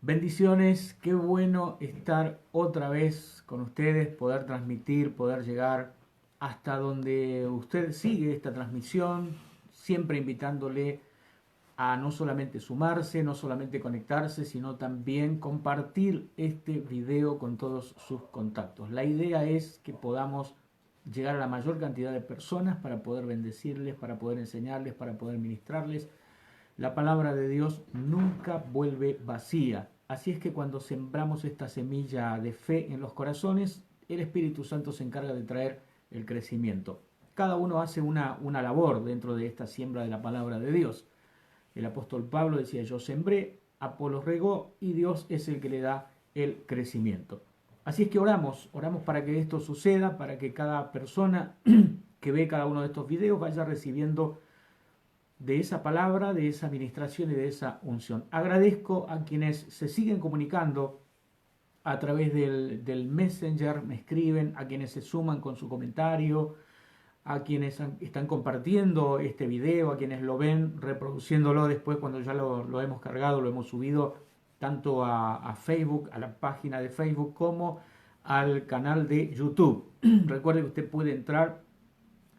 Bendiciones, qué bueno estar otra vez con ustedes, poder transmitir, poder llegar hasta donde usted sigue esta transmisión, siempre invitándole a no solamente sumarse, no solamente conectarse, sino también compartir este video con todos sus contactos. La idea es que podamos llegar a la mayor cantidad de personas para poder bendecirles, para poder enseñarles, para poder ministrarles. La palabra de Dios nunca vuelve vacía. Así es que cuando sembramos esta semilla de fe en los corazones, el Espíritu Santo se encarga de traer el crecimiento. Cada uno hace una labor dentro de esta siembra de la palabra de Dios. El apóstol Pablo decía: yo sembré, Apolos regó y Dios es el que le da el crecimiento. Así es que oramos para que esto suceda, para que cada persona que ve cada uno de estos videos vaya recibiendo de esa palabra, de esa administración y de esa unción. Agradezco a quienes se siguen comunicando a través del Messenger, me escriben, a quienes se suman con su comentario, a quienes están compartiendo este video, a quienes lo ven, reproduciéndolo después cuando ya lo hemos cargado, lo hemos subido tanto a Facebook, a la página de Facebook, como al canal de YouTube. Recuerde que usted puede entrar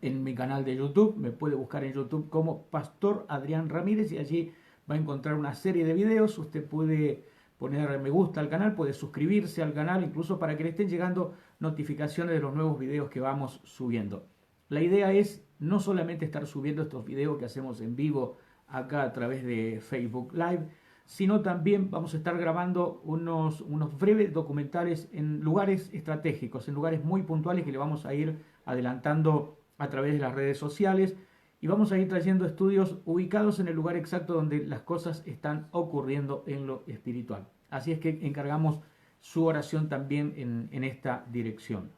en mi canal de YouTube, me puede buscar en YouTube como Pastor Adrián Ramírez y allí va a encontrar una serie de videos. Usted puede poner me gusta al canal, puede suscribirse al canal, incluso para que le estén llegando notificaciones de los nuevos videos que vamos subiendo. La idea es no solamente estar subiendo estos videos que hacemos en vivo acá a través de Facebook Live, sino también vamos a estar grabando unos breves documentales en lugares estratégicos, en lugares muy puntuales que le vamos a ir adelantando a través de las redes sociales, y vamos a ir trayendo estudios ubicados en el lugar exacto donde las cosas están ocurriendo en lo espiritual. Así es que encargamos su oración también en esta dirección.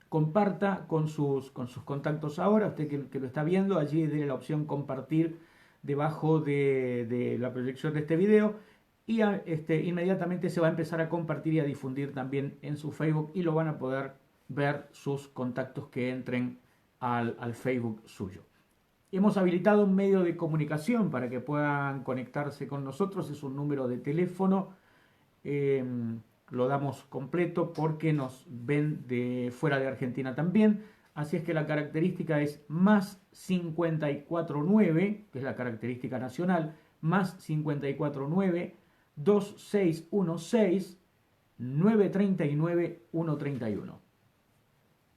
Comparta con sus contactos ahora, usted que lo está viendo, allí tiene la opción compartir debajo de la proyección de este video, y inmediatamente se va a empezar a compartir y a difundir también en su Facebook, y lo van a poder ver sus contactos que entren al Facebook suyo. Hemos habilitado un medio de comunicación para que puedan conectarse con nosotros, es un número de teléfono, lo damos completo porque nos ven de fuera de Argentina también, así es que la característica es más 549, que es la característica nacional, más 549 2616 939 131.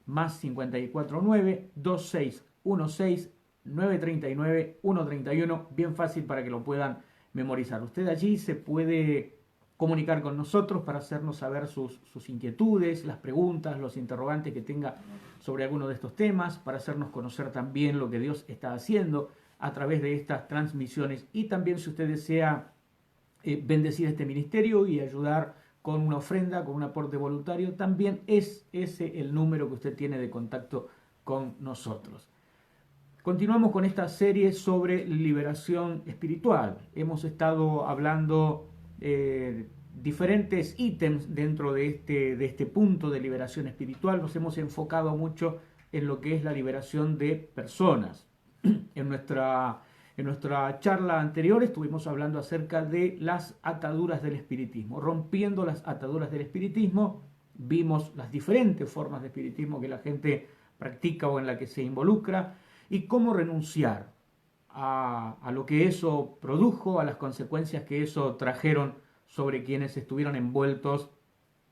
Más 549 2616 939 131, bien fácil para que lo puedan memorizar. Usted allí se puede comunicar con nosotros para hacernos saber sus inquietudes, las preguntas, los interrogantes que tenga sobre alguno de estos temas, para hacernos conocer también lo que Dios está haciendo a través de estas transmisiones, y también si usted desea bendecir este ministerio y ayudar con una ofrenda, con un aporte voluntario, también es ese el número que usted tiene de contacto con nosotros. Continuamos con esta serie sobre liberación espiritual. Hemos estado hablando diferentes ítems dentro de este punto de liberación espiritual. Nos hemos enfocado mucho en lo que es la liberación de personas. En nuestra charla anterior estuvimos hablando acerca de las ataduras del espiritismo. Rompiendo las ataduras del espiritismo, vimos las diferentes formas de espiritismo que la gente practica o en la que se involucra, y cómo renunciar a lo que eso produjo, a las consecuencias que eso trajeron sobre quienes estuvieron envueltos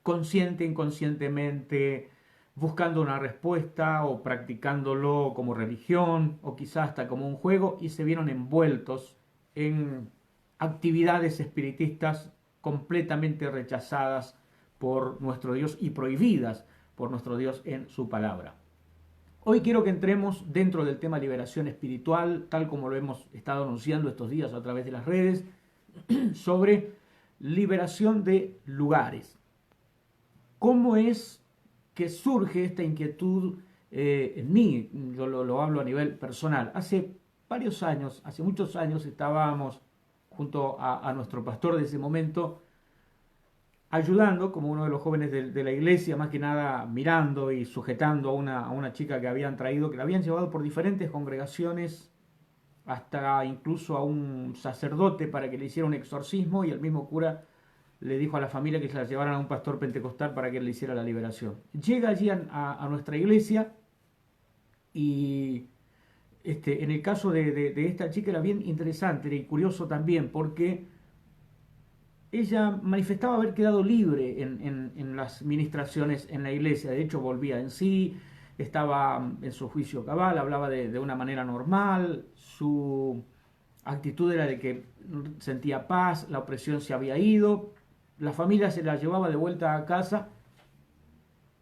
consciente e inconscientemente, buscando una respuesta o practicándolo como religión o quizás hasta como un juego, y se vieron envueltos en actividades espiritistas completamente rechazadas por nuestro Dios y prohibidas por nuestro Dios en su palabra. Hoy quiero que entremos dentro del tema liberación espiritual, tal como lo hemos estado anunciando estos días a través de las redes, sobre liberación de lugares. ¿Cómo es que surge esta inquietud en mí? Yo lo hablo a nivel personal. Hace varios años, hace muchos años, estábamos junto a nuestro pastor de ese momento, ayudando como uno de los jóvenes de la iglesia, más que nada mirando y sujetando a una chica que habían traído, que la habían llevado por diferentes congregaciones, hasta incluso a un sacerdote para que le hiciera un exorcismo, y el mismo cura le dijo a la familia que se la llevaran a un pastor pentecostal para que él le hiciera la liberación. Llega allí a nuestra iglesia y en el caso de esta chica era bien interesante y curioso también porque ella manifestaba haber quedado libre en las ministraciones en la iglesia. De hecho, volvía en sí, estaba en su juicio cabal, hablaba de una manera normal, su actitud era de que sentía paz, la opresión se había ido, la familia se la llevaba de vuelta a casa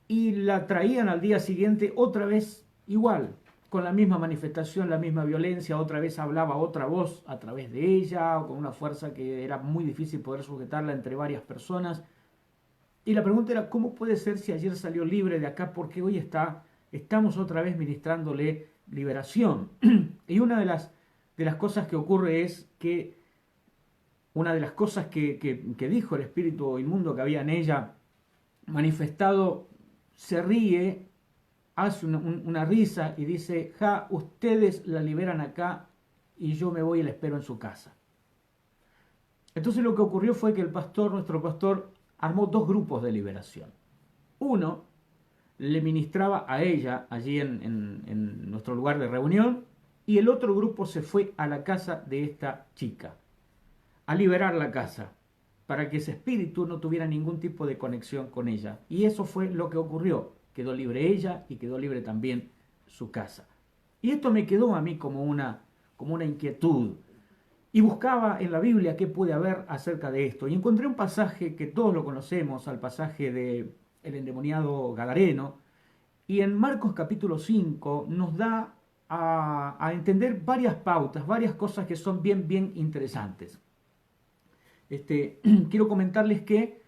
y la traían al día siguiente otra vez igual, con la misma manifestación, la misma violencia, otra vez hablaba otra voz a través de ella, con una fuerza que era muy difícil poder sujetarla entre varias personas. Y la pregunta era, ¿cómo puede ser si ayer salió libre de acá? Porque hoy estamos otra vez ministrándole liberación. Y una de las cosas que ocurre es que una de las cosas que dijo el espíritu inmundo que había en ella manifestado, se ríe, hace una risa y dice, ja, ustedes la liberan acá y yo me voy y la espero en su casa. Entonces lo que ocurrió fue que nuestro pastor, armó dos grupos de liberación. Uno le ministraba a ella allí en nuestro lugar de reunión y el otro grupo se fue a la casa de esta chica, a liberar la casa, para que ese espíritu no tuviera ningún tipo de conexión con ella. Y eso fue lo que ocurrió. Quedó libre ella y quedó libre también su casa. Y esto me quedó a mí como una inquietud. Y buscaba en la Biblia qué puede haber acerca de esto. Y encontré un pasaje que todos lo conocemos, al pasaje del endemoniado Gadareno. Y en Marcos capítulo 5 nos da a entender varias pautas, varias cosas que son bien interesantes. Quiero comentarles que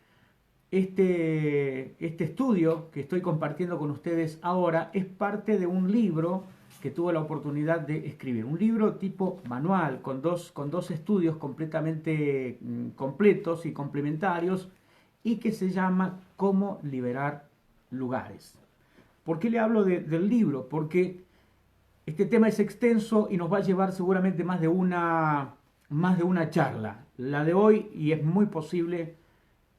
este estudio que estoy compartiendo con ustedes ahora es parte de un libro que tuve la oportunidad de escribir. Un libro tipo manual con dos estudios completamente completos y complementarios y que se llama Cómo liberar lugares. ¿Por qué le hablo del libro? Porque este tema es extenso y nos va a llevar seguramente más de una charla. La de hoy, y es muy posible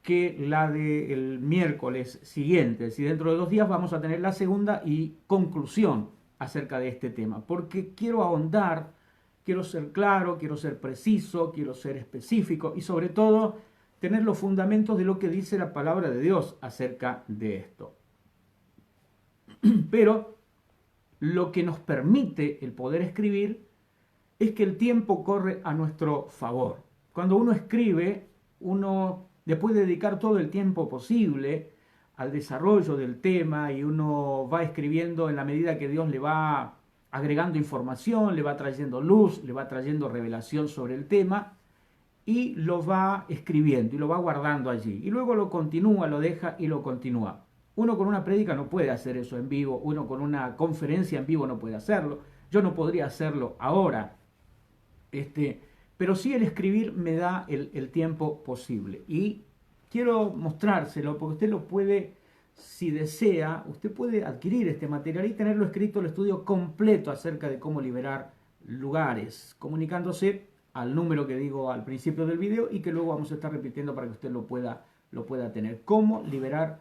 que la del miércoles siguiente, es decir, dentro de 2 días vamos a tener la segunda y conclusión acerca de este tema, porque quiero ahondar, quiero ser claro, quiero ser preciso, quiero ser específico y sobre todo tener los fundamentos de lo que dice la palabra de Dios acerca de esto. Pero lo que nos permite el poder escribir es que el tiempo corre a nuestro favor. Cuando uno escribe, uno le puede dedicar todo el tiempo posible al desarrollo del tema y uno va escribiendo en la medida que Dios le va agregando información, le va trayendo luz, le va trayendo revelación sobre el tema y lo va escribiendo y lo va guardando allí. Y luego lo continúa, lo deja y lo continúa. Uno con una prédica no puede hacer eso en vivo, uno con una conferencia en vivo no puede hacerlo, yo no podría hacerlo ahora. Pero sí el escribir me da el tiempo posible. Y quiero mostrárselo porque usted lo puede, si desea, usted puede adquirir este material y tenerlo escrito, el estudio completo acerca de cómo liberar lugares, comunicándose al número que digo al principio del video y que luego vamos a estar repitiendo para que usted lo pueda tener. Cómo liberar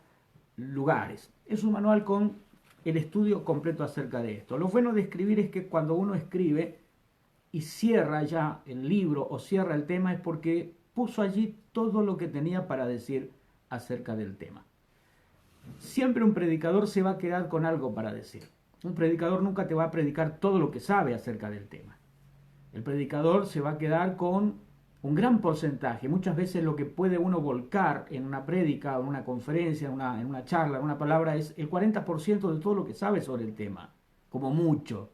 lugares. Es un manual con el estudio completo acerca de esto. Lo bueno de escribir es que cuando uno escribe y cierra ya el libro o cierra el tema es porque puso allí todo lo que tenía para decir acerca del tema. Siempre un predicador se va a quedar con algo para decir. Un predicador nunca te va a predicar todo lo que sabe acerca del tema. El predicador se va a quedar con un gran porcentaje. Muchas veces lo que puede uno volcar en una prédica, en una conferencia, en una charla, en una palabra, es el 40% de todo lo que sabe sobre el tema, como mucho.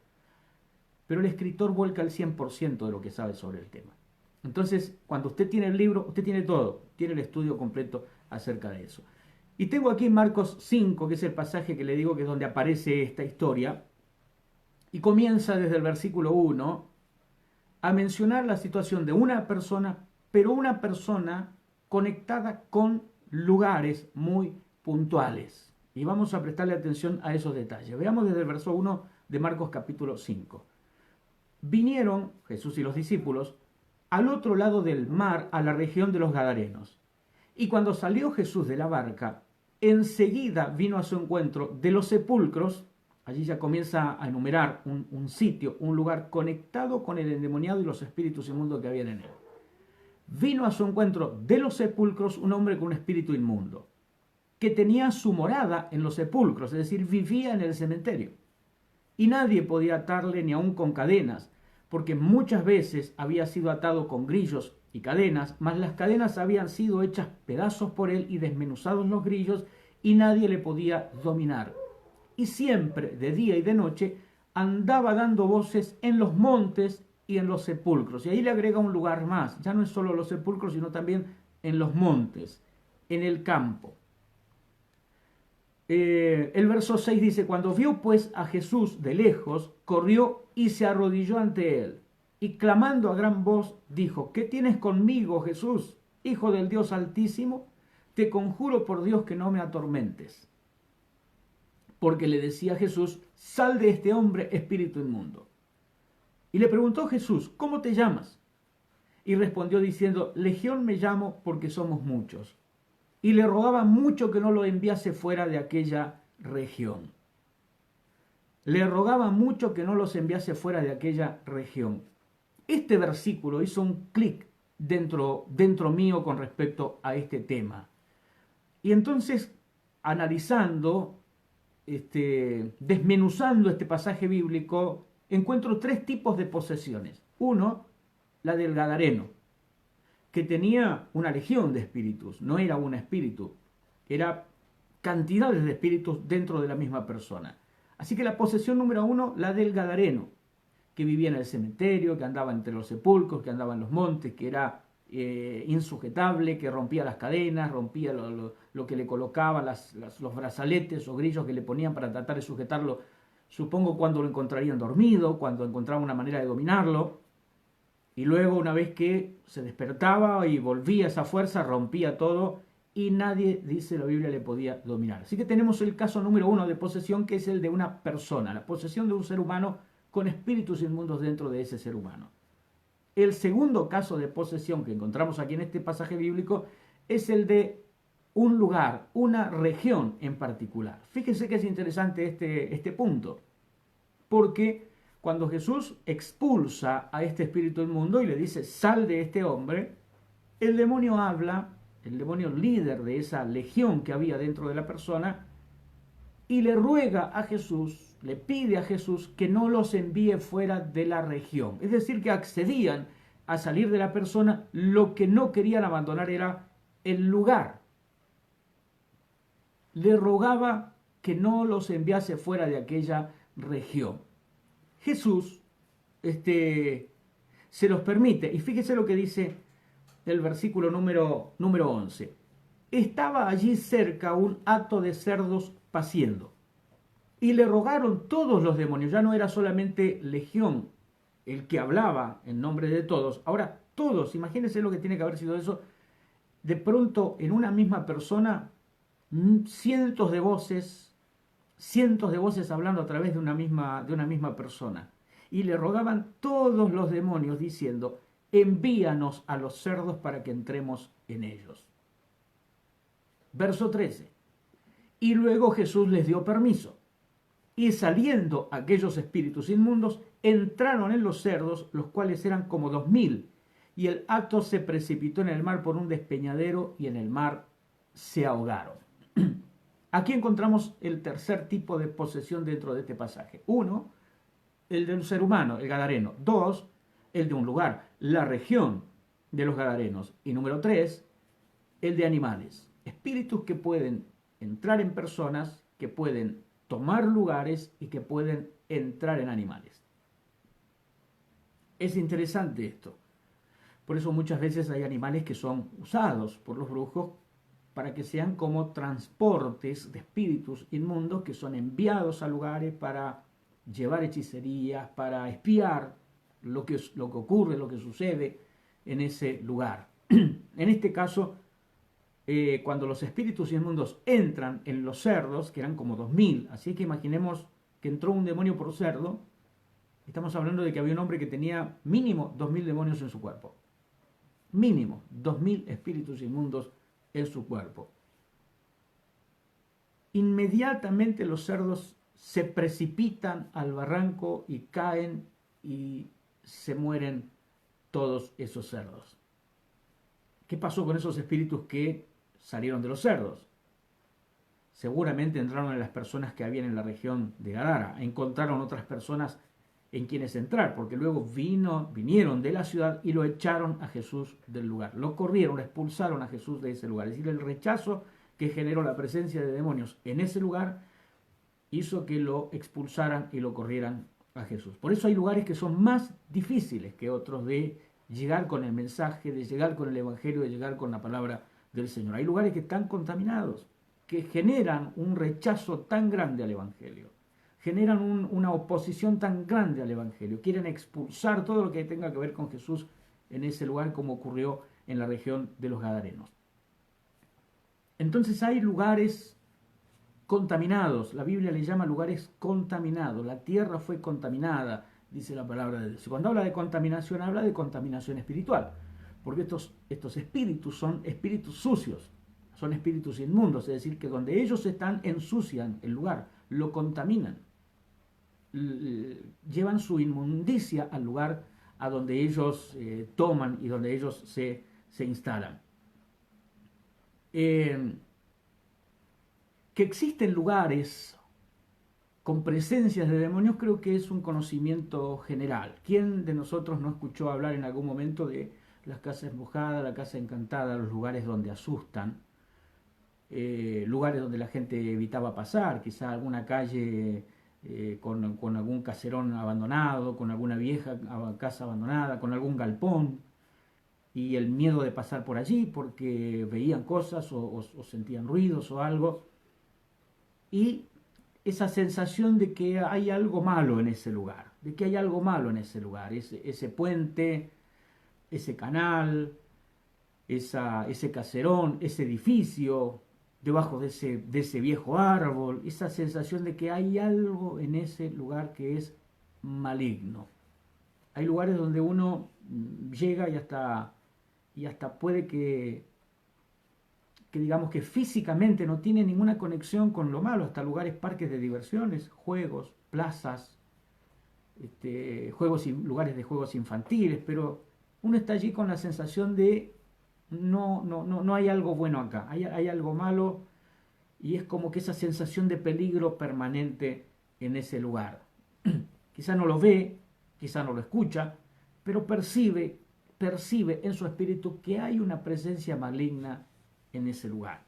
Pero el escritor vuelca el 100% de lo que sabe sobre el tema. Entonces, cuando usted tiene el libro, usted tiene todo, tiene el estudio completo acerca de eso. Y tengo aquí Marcos 5, que es el pasaje que le digo que es donde aparece esta historia, y comienza desde el versículo 1 a mencionar la situación de una persona, pero una persona conectada con lugares muy puntuales. Y vamos a prestarle atención a esos detalles. Veamos desde el verso 1 de Marcos capítulo 5. Vinieron Jesús y los discípulos al otro lado del mar, a la región de los Gadarenos. Y cuando salió Jesús de la barca, enseguida vino a su encuentro de los sepulcros. Allí ya comienza a enumerar un sitio, un lugar conectado con el endemoniado y los espíritus inmundos que habían en él. Vino a su encuentro de los sepulcros un hombre con un espíritu inmundo, que tenía su morada en los sepulcros, es decir, vivía en el cementerio. Y nadie podía atarle ni aun con cadenas, porque muchas veces había sido atado con grillos y cadenas, mas las cadenas habían sido hechas pedazos por él y desmenuzados los grillos, y nadie le podía dominar. Y siempre, de día y de noche, andaba dando voces en los montes y en los sepulcros. Y ahí le agrega un lugar más, ya no es solo los sepulcros, sino también en los montes, en el campo. El verso 6 dice, cuando vio pues a Jesús de lejos, corrió y se arrodilló ante él, y clamando a gran voz, dijo, ¿qué tienes conmigo, Jesús, Hijo del Dios Altísimo? Te conjuro por Dios que no me atormentes. Porque le decía a Jesús, sal de este hombre, espíritu inmundo. Y le preguntó Jesús, ¿cómo te llamas? Y respondió diciendo, Legión me llamo porque somos muchos. Y le rogaba mucho que no lo enviase fuera de aquella región. Le rogaba mucho que no los enviase fuera de aquella región. Este versículo hizo un clic dentro mío con respecto a este tema. Y entonces, analizando, desmenuzando este pasaje bíblico, encuentro tres tipos de posesiones. Uno, la del Gadareno, que tenía una legión de espíritus, no era un espíritu, era cantidades de espíritus dentro de la misma persona. Así que la posesión número uno, la del Gadareno, que vivía en el cementerio, que andaba entre los sepulcros, que andaba en los montes, que era insujetable, que rompía las cadenas, rompía lo que le colocaban, los brazaletes o grillos que le ponían para tratar de sujetarlo, supongo cuando lo encontrarían dormido, cuando encontraban una manera de dominarlo. Y luego, una vez que se despertaba y volvía esa fuerza, rompía todo y nadie, dice la Biblia, le podía dominar. Así que tenemos el caso número uno de posesión, que es el de una persona, la posesión de un ser humano con espíritus inmundos dentro de ese ser humano. El segundo caso de posesión que encontramos aquí en este pasaje bíblico es el de un lugar, una región en particular. Fíjense que es interesante este punto, porque cuando Jesús expulsa a este espíritu inmundo y le dice, sal de este hombre, el demonio habla, el demonio líder de esa legión que había dentro de la persona, y le ruega a Jesús, le pide a Jesús que no los envíe fuera de la región. Es decir, que accedían a salir de la persona, lo que no querían abandonar era el lugar. Le rogaba que no los enviase fuera de aquella región. Jesús se los permite. Y fíjese lo que dice el versículo número 11. Estaba allí cerca un hato de cerdos paciendo. Y le rogaron todos los demonios. Ya no era solamente Legión el que hablaba en nombre de todos. Ahora todos, imagínense lo que tiene que haber sido eso. De pronto en una misma persona, cientos de voces hablando a través de una misma persona. Y le rogaban todos los demonios diciendo, envíanos a los cerdos para que entremos en ellos. Verso 13. Y luego Jesús les dio permiso. Y saliendo aquellos espíritus inmundos, entraron en los cerdos, los cuales eran como 2000. Y el hato se precipitó en el mar por un despeñadero y en el mar se ahogaron. Aquí encontramos el tercer tipo de posesión dentro de este pasaje. Uno, el de un ser humano, el gadareno. Dos, el de un lugar, la región de los gadarenos. Y número tres, el de animales. Espíritus que pueden entrar en personas, que pueden tomar lugares y que pueden entrar en animales. Es interesante esto. Por eso muchas veces hay animales que son usados por los brujos para que sean como transportes de espíritus inmundos que son enviados a lugares para llevar hechicerías, para espiar lo que ocurre, lo que sucede en ese lugar. En este caso, cuando los espíritus inmundos entran en los cerdos, que eran como 2000, así que imaginemos que entró un demonio por cerdo, estamos hablando de que había un hombre que tenía mínimo 2000 demonios en su cuerpo. Mínimo 2000 espíritus inmundos en su cuerpo. Inmediatamente los cerdos se precipitan al barranco y caen y se mueren todos esos cerdos. ¿Qué pasó con esos espíritus que salieron de los cerdos? Seguramente entraron en las personas que habían en la región de Gadara. Encontraron otras personas en quienes entrar, porque luego vinieron de la ciudad y lo echaron a Jesús del lugar. Lo corrieron, lo expulsaron a Jesús de ese lugar. Es decir, el rechazo que generó la presencia de demonios en ese lugar hizo que lo expulsaran y lo corrieran a Jesús. Por eso hay lugares que son más difíciles que otros de llegar con el mensaje, de llegar con el evangelio, de llegar con la palabra del Señor. Hay lugares que están contaminados, que generan un rechazo tan grande al evangelio, generan una oposición tan grande al evangelio, quieren expulsar todo lo que tenga que ver con Jesús en ese lugar, como ocurrió en la región de los Gadarenos. Entonces hay lugares contaminados, la Biblia le llama lugares contaminados, la tierra fue contaminada, dice la palabra de Dios. Cuando habla de contaminación, habla de contaminación espiritual, porque estos espíritus son espíritus sucios, son espíritus inmundos, es decir, que donde ellos están ensucian el lugar, lo contaminan, llevan su inmundicia al lugar a donde ellos toman y donde ellos se instalan. Que existen lugares con presencias de demonios creo que es un conocimiento general. ¿Quién de nosotros no escuchó hablar en algún momento de las casas embrujadas, la casa encantada, los lugares donde asustan, lugares donde la gente evitaba pasar, quizá alguna calle con algún caserón abandonado, con alguna vieja casa abandonada, con algún galpón, y el miedo de pasar por allí porque veían cosas o sentían ruidos o algo, y esa sensación de que hay algo malo en ese lugar, de que hay algo malo en ese lugar, ese puente, ese canal, ese caserón, ese edificio, debajo de ese viejo árbol, esa sensación de que hay algo en ese lugar que es maligno. Hay lugares donde uno llega y hasta puede que digamos que físicamente no tiene ninguna conexión con lo malo, hasta lugares, parques de diversiones, juegos, plazas, lugares de juegos infantiles, pero uno está allí con la sensación de no hay algo bueno acá, hay algo malo, y es como que esa sensación de peligro permanente en ese lugar. Quizá no lo ve, quizá no lo escucha, pero percibe en su espíritu que hay una presencia maligna en ese lugar.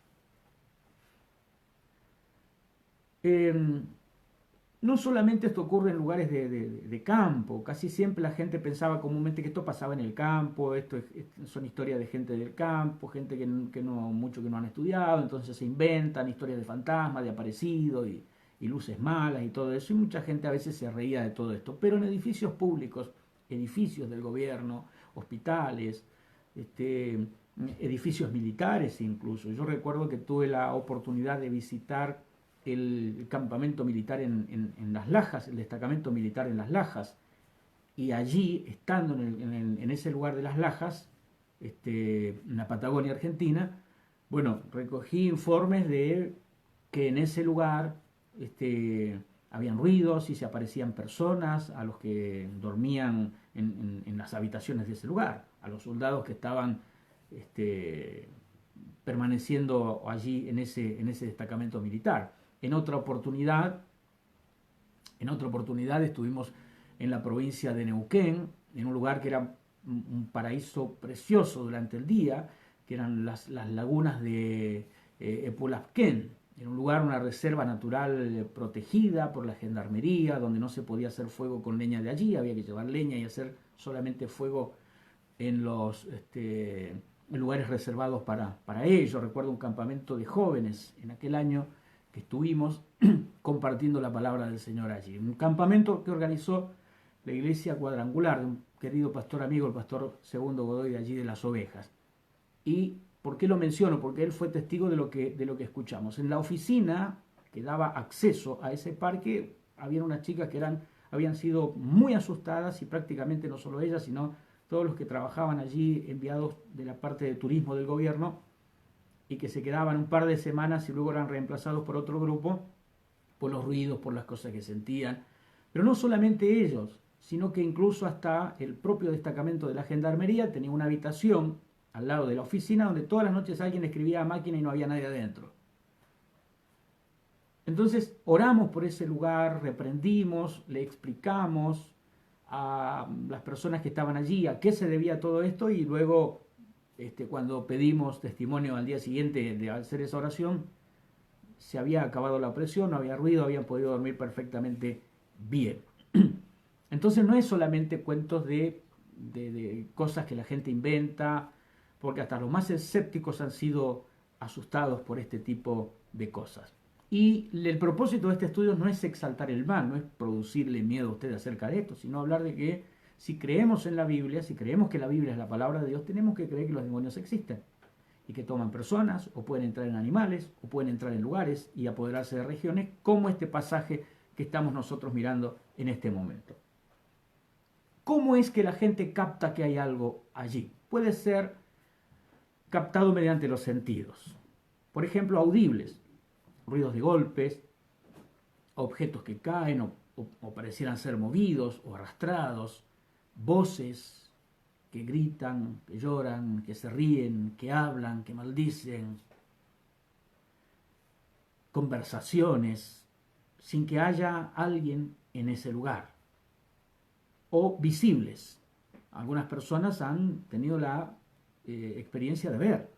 No solamente esto ocurre en lugares de campo, casi siempre la gente pensaba comúnmente que esto pasaba en el campo, son historias de gente del campo, gente que no han estudiado, entonces se inventan historias de fantasmas, de aparecidos y luces malas y todo eso, y mucha gente a veces se reía de todo esto, pero en edificios públicos, edificios del gobierno, hospitales, edificios militares incluso. Yo recuerdo que tuve la oportunidad de visitar el campamento militar en Las Lajas, el destacamento militar en Las Lajas, y allí, estando en ese lugar de Las Lajas, en la Patagonia Argentina, bueno, recogí informes de que en ese lugar habían ruidos y se aparecían personas a los que dormían en las habitaciones de ese lugar, a los soldados que estaban permaneciendo allí en ese destacamento militar. En otra oportunidad estuvimos en la provincia de Neuquén, en un lugar que era un paraíso precioso durante el día, que eran las lagunas de Epulafquén. Era un lugar, una reserva natural protegida por la gendarmería, donde no se podía hacer fuego con leña de allí, había que llevar leña y hacer solamente fuego en los en lugares reservados para ello. Recuerdo un campamento de jóvenes en aquel año que estuvimos compartiendo la palabra del Señor allí. Un campamento que organizó la iglesia cuadrangular de un querido pastor amigo, el pastor Segundo Godoy, de allí de Las Ovejas. ¿Y por qué lo menciono? Porque él fue testigo de lo que escuchamos. En la oficina que daba acceso a ese parque, había unas chicas que habían sido muy asustadas, y prácticamente no solo ellas, sino todos los que trabajaban allí, enviados de la parte de turismo del gobierno, y que se quedaban un par de semanas y luego eran reemplazados por otro grupo, por los ruidos, por las cosas que sentían. Pero no solamente ellos, sino que incluso hasta el propio destacamento de la gendarmería tenía una habitación al lado de la oficina donde todas las noches alguien escribía a máquina y no había nadie adentro. Entonces oramos por ese lugar, reprendimos, le explicamos a las personas que estaban allí a qué se debía todo esto, y luego cuando pedimos testimonio al día siguiente de hacer esa oración, se había acabado la opresión, no había ruido, habían podido dormir perfectamente bien. Entonces no es solamente cuentos de cosas que la gente inventa, porque hasta los más escépticos han sido asustados por este tipo de cosas. Y el propósito de este estudio no es exaltar el mal, no es producirle miedo a usted acerca de esto, sino hablar de que si creemos en la Biblia, si creemos que la Biblia es la palabra de Dios, tenemos que creer que los demonios existen y que toman personas, o pueden entrar en animales, o pueden entrar en lugares y apoderarse de regiones, como este pasaje que estamos nosotros mirando en este momento. ¿Cómo es que la gente capta que hay algo allí? Puede ser captado mediante los sentidos. Por ejemplo, audibles, ruidos de golpes, objetos que caen o parecieran ser movidos o arrastrados, voces que gritan, que lloran, que se ríen, que hablan, que maldicen, conversaciones sin que haya alguien en ese lugar, o visibles. Algunas personas han tenido la experiencia de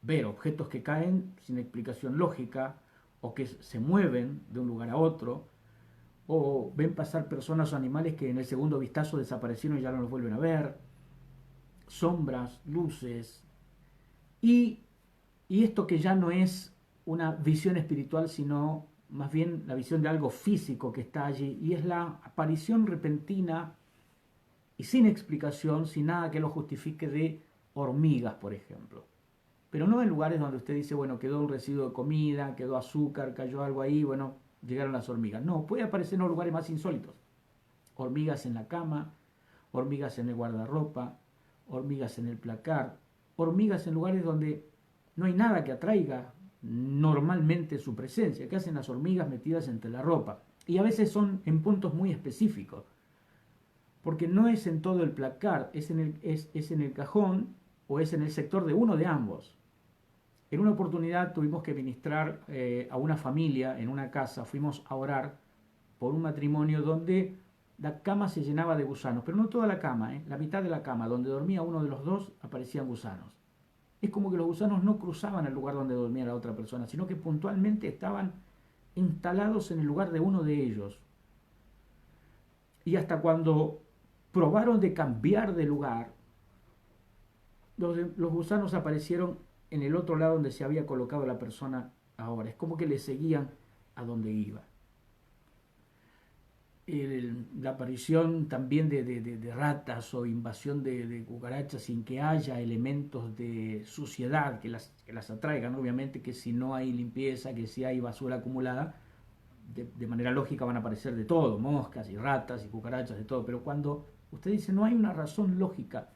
ver objetos que caen sin explicación lógica, o que se mueven de un lugar a otro, o ven pasar personas o animales que en el segundo vistazo desaparecieron y ya no los vuelven a ver, sombras, luces, y esto que ya no es una visión espiritual, sino más bien la visión de algo físico que está allí, y es la aparición repentina y sin explicación, sin nada que lo justifique, de hormigas, por ejemplo. Pero no en lugares donde usted dice, bueno, quedó un residuo de comida, quedó azúcar, cayó algo ahí, bueno, llegaron las hormigas. No, puede aparecer en los lugares más insólitos. Hormigas en la cama, hormigas en el guardarropa, hormigas en el placar, hormigas en lugares donde no hay nada que atraiga normalmente su presencia. ¿Qué hacen las hormigas metidas entre la ropa? Y a veces son en puntos muy específicos, porque no es en todo el placar, es en el cajón o es en el sector de uno de ambos. En una oportunidad tuvimos que ministrar a una familia en una casa, fuimos a orar por un matrimonio donde la cama se llenaba de gusanos, pero no toda la cama, la mitad de la cama, donde dormía uno de los dos, aparecían gusanos. Es como que los gusanos no cruzaban el lugar donde dormía la otra persona, sino que puntualmente estaban instalados en el lugar de uno de ellos. Y hasta cuando probaron de cambiar de lugar, los gusanos aparecieron en el otro lado donde se había colocado la persona ahora. Es como que le seguían a donde iba. La aparición también de ratas o invasión de cucarachas sin que haya elementos de suciedad que las atraigan. Obviamente que si no hay limpieza, que si hay basura acumulada, de manera lógica van a aparecer de todo, moscas y ratas y cucarachas, de todo. Pero cuando usted dice no hay una razón lógica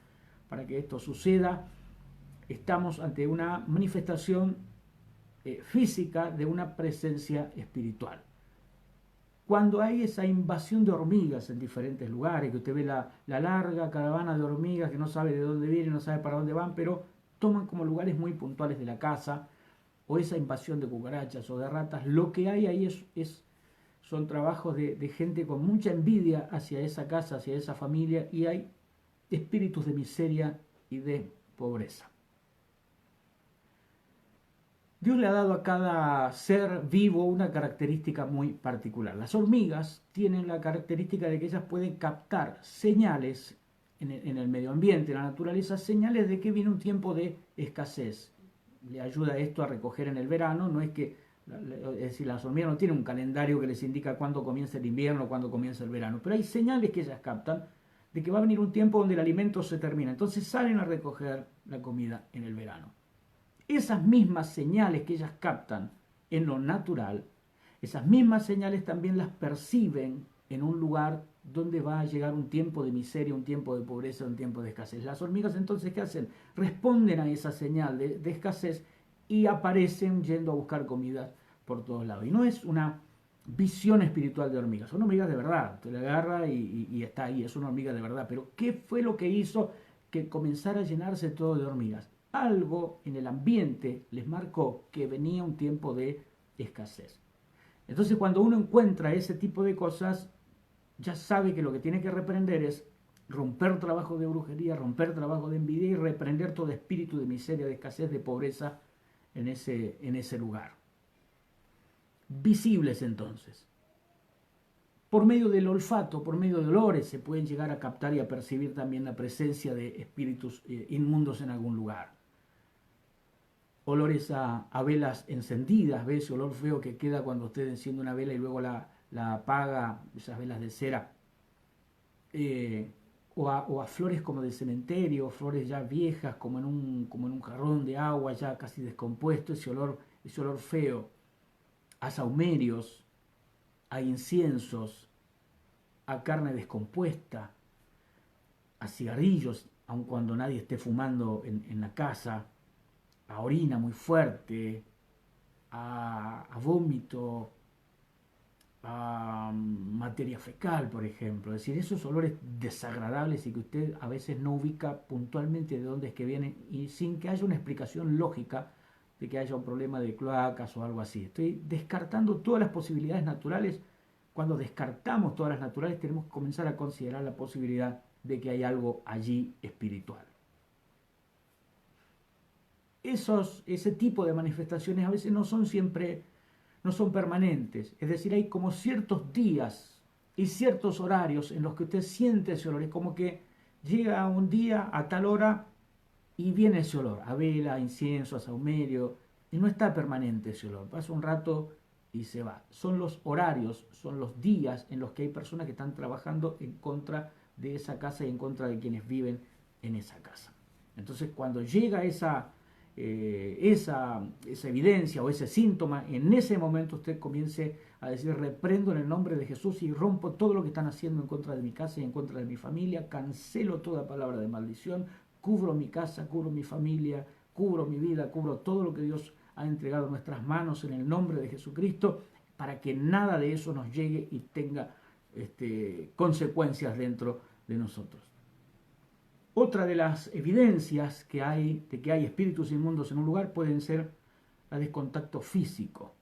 para que esto suceda, estamos ante una manifestación física de una presencia espiritual. Cuando hay esa invasión de hormigas en diferentes lugares, que usted ve la larga caravana de hormigas que no sabe de dónde vienen, no sabe para dónde van, pero toman como lugares muy puntuales de la casa, o esa invasión de cucarachas o de ratas, lo que hay ahí son trabajos de gente con mucha envidia hacia esa casa, hacia esa familia, y hay espíritus de miseria y de pobreza. Dios le ha dado a cada ser vivo una característica muy particular. Las hormigas tienen la característica de que ellas pueden captar señales en el medio ambiente, en la naturaleza, señales de que viene un tiempo de escasez. Le ayuda esto a recoger en el verano, no es que, es decir, las hormigas no tienen un calendario que les indica cuándo comienza el invierno o cuándo comienza el verano, pero hay señales que ellas captan de que va a venir un tiempo donde el alimento se termina, entonces salen a recoger la comida en el verano. Esas mismas señales que ellas captan en lo natural, esas mismas señales también las perciben en un lugar donde va a llegar un tiempo de miseria, un tiempo de pobreza, un tiempo de escasez. Las hormigas entonces, ¿qué hacen? Responden a esa señal de escasez y aparecen yendo a buscar comida por todos lados. Y no es una visión espiritual de hormigas, son hormigas de verdad, te la agarra y está ahí, es una hormiga de verdad. Pero ¿qué fue lo que hizo que comenzara a llenarse todo de hormigas? Algo en el ambiente les marcó que venía un tiempo de escasez. Entonces cuando uno encuentra ese tipo de cosas, ya sabe que lo que tiene que reprender es romper trabajo de brujería, romper trabajo de envidia y reprender todo espíritu de miseria, de escasez, de pobreza en ese lugar. Visibles entonces. Por medio del olfato, por medio de olores, se pueden llegar a captar y a percibir también la presencia de espíritus inmundos en algún lugar. Olores a velas encendidas, ¿ves? Ese olor feo que queda cuando usted enciende una vela y luego la apaga, esas velas de cera. O a flores como de cementerio, flores ya viejas, como en un jarrón de agua ya casi descompuesto, ese olor feo. A sahumerios, a inciensos, a carne descompuesta, a cigarrillos, aun cuando nadie esté fumando en la casa, a orina muy fuerte, a vómito, a materia fecal, por ejemplo. Es decir, esos olores desagradables y que usted a veces no ubica puntualmente de dónde es que vienen y sin que haya una explicación lógica de que haya un problema de cloacas o algo así. Estoy descartando todas las posibilidades naturales. Cuando descartamos todas las naturales tenemos que comenzar a considerar la posibilidad de que hay algo allí espiritual. Ese tipo de manifestaciones a veces no son permanentes, es decir, hay como ciertos días y ciertos horarios en los que usted siente ese olor, es como que llega un día a tal hora y viene ese olor, a vela, a incienso, a sahumerio, y no está permanente ese olor, pasa un rato y se va. Son los horarios, son los días en los que hay personas que están trabajando en contra de esa casa y en contra de quienes viven en esa casa. Entonces, cuando llega esa evidencia o ese síntoma, en ese momento usted comience a decir: reprendo en el nombre de Jesús y rompo todo lo que están haciendo en contra de mi casa y en contra de mi familia, cancelo toda palabra de maldición, cubro mi casa, cubro mi familia, cubro mi vida, cubro todo lo que Dios ha entregado en nuestras manos en el nombre de Jesucristo, para que nada de eso nos llegue y tenga consecuencias dentro de nosotros. Otra de las evidencias que hay de que hay espíritus inmundos en un lugar pueden ser la de contacto físico.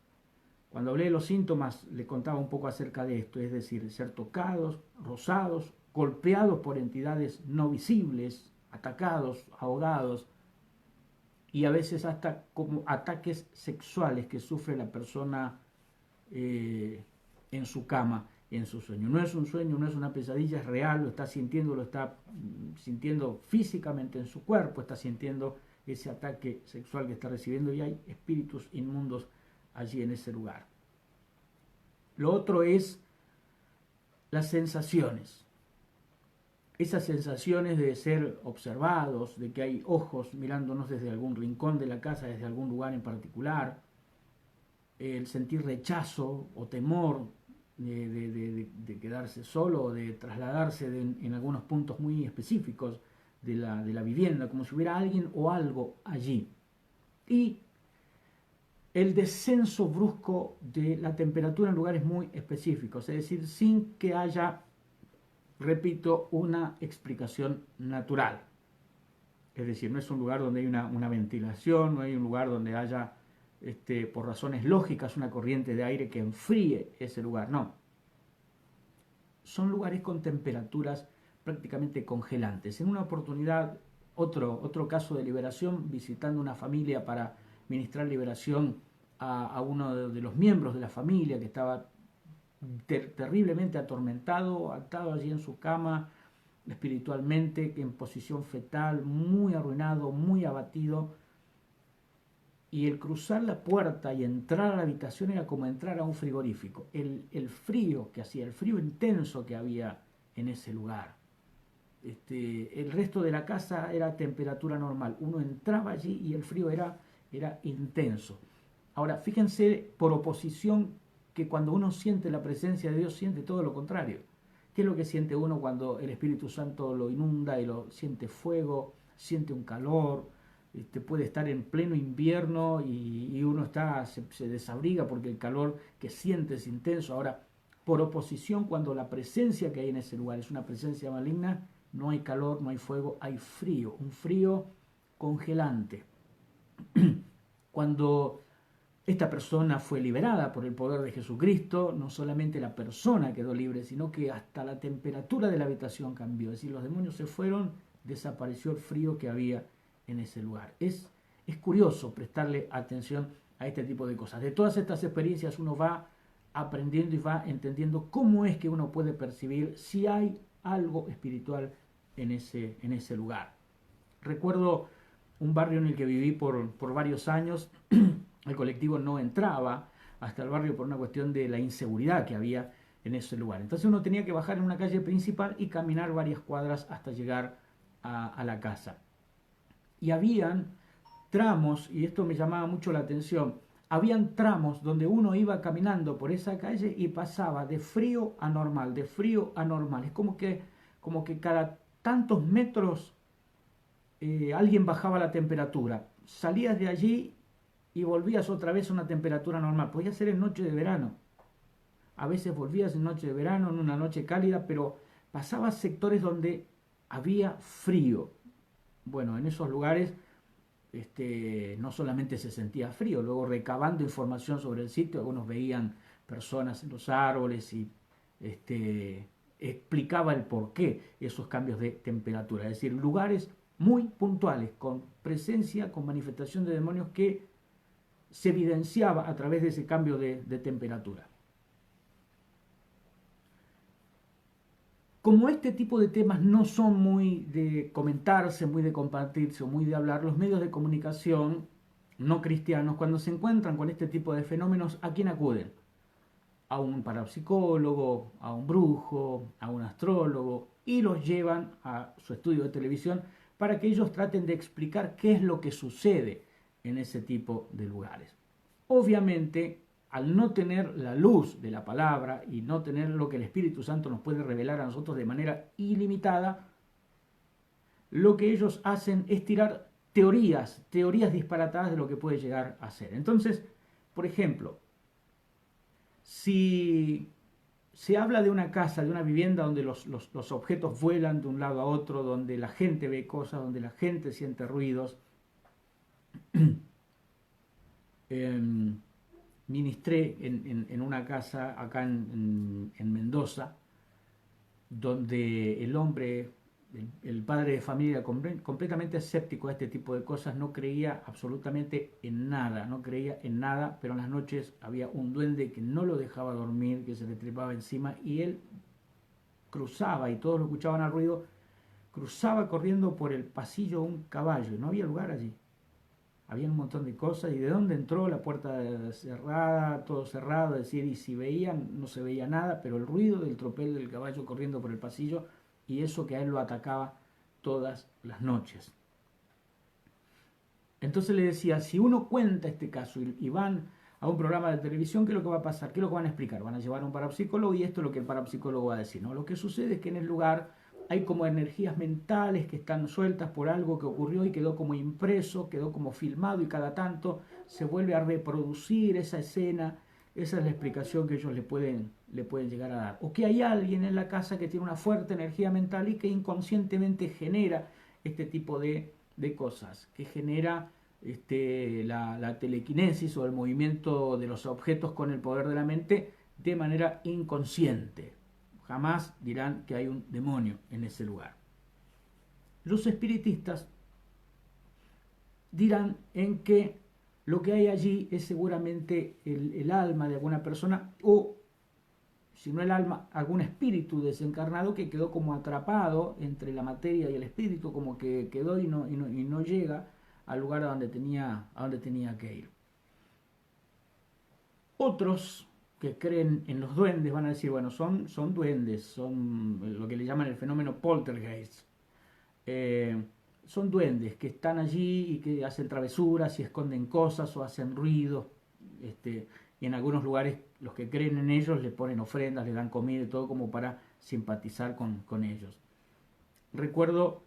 Cuando hablé de los síntomas, le contaba un poco acerca de esto, es decir, ser tocados, rozados, golpeados por entidades no visibles, atacados, ahogados, y a veces hasta como ataques sexuales que sufre la persona en su cama, en su sueño. No es un sueño, no es una pesadilla, es real, lo está sintiendo físicamente en su cuerpo, está sintiendo ese ataque sexual que está recibiendo, y hay espíritus inmundos allí en ese lugar. Lo otro es las sensaciones. Esas sensaciones de ser observados, de que hay ojos mirándonos desde algún rincón de la casa, desde algún lugar en particular, el sentir rechazo o temor de quedarse solo o de trasladarse en algunos puntos muy específicos de la vivienda, como si hubiera alguien o algo allí. Y el descenso brusco de la temperatura en lugares muy específicos, es decir, sin que haya, repito, una explicación natural. Es decir, no es un lugar donde hay una ventilación, no hay un lugar donde haya por razones lógicas una corriente de aire que enfríe ese lugar, no. Son lugares con temperaturas prácticamente congelantes. En una oportunidad, otro caso de liberación, visitando una familia para ministrar liberación a uno de los miembros de la familia que estaba terriblemente atormentado, atado allí en su cama espiritualmente, en posición fetal, muy arruinado, muy abatido. Y el cruzar la puerta y entrar a la habitación era como entrar a un frigorífico. El frío que hacía, el frío intenso que había en ese lugar. El resto de la casa era temperatura normal. Uno entraba allí y el frío era intenso. Ahora, fíjense por oposición que cuando uno siente la presencia de Dios, siente todo lo contrario. ¿Qué es lo que siente uno cuando el Espíritu Santo lo inunda y lo siente fuego, siente un calor? puede estar en pleno invierno y uno se desabriga porque el calor que siente es intenso. Ahora, por oposición, cuando la presencia que hay en ese lugar es una presencia maligna, no hay calor, no hay fuego, hay frío, un frío congelante. Cuando esta persona fue liberada por el poder de Jesucristo, no solamente la persona quedó libre, sino que hasta la temperatura de la habitación cambió. Es decir, los demonios se fueron, desapareció el frío que había en ese lugar. Es curioso prestarle atención a este tipo de cosas. De todas estas experiencias uno va aprendiendo y va entendiendo cómo es que uno puede percibir si hay algo espiritual en ese lugar. Recuerdo un barrio en el que viví por varios años. El colectivo no entraba hasta el barrio por una cuestión de la inseguridad que había en ese lugar. Entonces uno tenía que bajar en una calle principal y caminar varias cuadras hasta llegar a la casa. Y habían tramos, y esto me llamaba mucho la atención, habían tramos donde uno iba caminando por esa calle y pasaba de frío a normal, de frío a normal. Es como que cada tantos metros alguien bajaba la temperatura. Salías de allí y volvías otra vez a una temperatura normal. Podía ser en noche de verano. A veces volvías en noche de verano, en una noche cálida, pero pasabas sectores donde había frío. Bueno, en esos lugares no solamente se sentía frío, luego recabando información sobre el sitio, algunos veían personas en los árboles y explicaba el porqué esos cambios de temperatura. Es decir, lugares muy puntuales, con presencia, con manifestación de demonios que se evidenciaba a través de ese cambio de temperatura. Como este tipo de temas no son muy de comentarse, muy de compartirse o muy de hablar, los medios de comunicación no cristianos, cuando se encuentran con este tipo de fenómenos, ¿a quién acuden? A un parapsicólogo, a un brujo, a un astrólogo, y los llevan a su estudio de televisión para que ellos traten de explicar qué es lo que sucede en ese tipo de lugares. Obviamente, al no tener la luz de la palabra y no tener lo que el Espíritu Santo nos puede revelar a nosotros de manera ilimitada, lo que ellos hacen es tirar teorías disparatadas de lo que puede llegar a ser. Entonces, por ejemplo, si se habla de una casa, de una vivienda donde los objetos vuelan de un lado a otro, donde la gente ve cosas, donde la gente siente ruidos, ministré en una casa acá en Mendoza, donde el hombre, el padre de familia, completamente escéptico a este tipo de cosas, no creía absolutamente en nada, no creía en nada, pero en las noches había un duende que no lo dejaba dormir, que se le trepaba encima, y él cruzaba, y todos lo escuchaban al ruido, cruzaba corriendo por el pasillo un caballo, y no había lugar allí. Había un montón de cosas, y de dónde entró, la puerta cerrada, todo cerrado, es decir, y si veían, no se veía nada, pero el ruido del tropel del caballo corriendo por el pasillo, y eso que a él lo atacaba todas las noches. Entonces le decía, si uno cuenta este caso y van a un programa de televisión, ¿qué es lo que va a pasar? ¿Qué es lo que van a explicar? Van a llevar a un parapsicólogo y esto es lo que el parapsicólogo va a decir, ¿no? Lo que sucede es que en el lugar hay como energías mentales que están sueltas por algo que ocurrió y quedó como impreso, quedó como filmado y cada tanto se vuelve a reproducir esa escena. Esa es la explicación que ellos le pueden llegar a dar. O que hay alguien en la casa que tiene una fuerte energía mental y que inconscientemente genera este tipo de cosas, que genera la telequinesis o el movimiento de los objetos con el poder de la mente de manera inconsciente. Jamás dirán que hay un demonio en ese lugar. Los espiritistas dirán en que lo que hay allí es seguramente el alma de alguna persona o, si no el alma, algún espíritu desencarnado que quedó como atrapado entre la materia y el espíritu, como que quedó y no llega al lugar a donde tenía que ir. Otros que creen en los duendes van a decir, bueno, son duendes, son lo que le llaman el fenómeno poltergeist. Son duendes que están allí y que hacen travesuras y esconden cosas o hacen ruido. Y en algunos lugares los que creen en ellos les ponen ofrendas, les dan comida y todo como para simpatizar con ellos. Recuerdo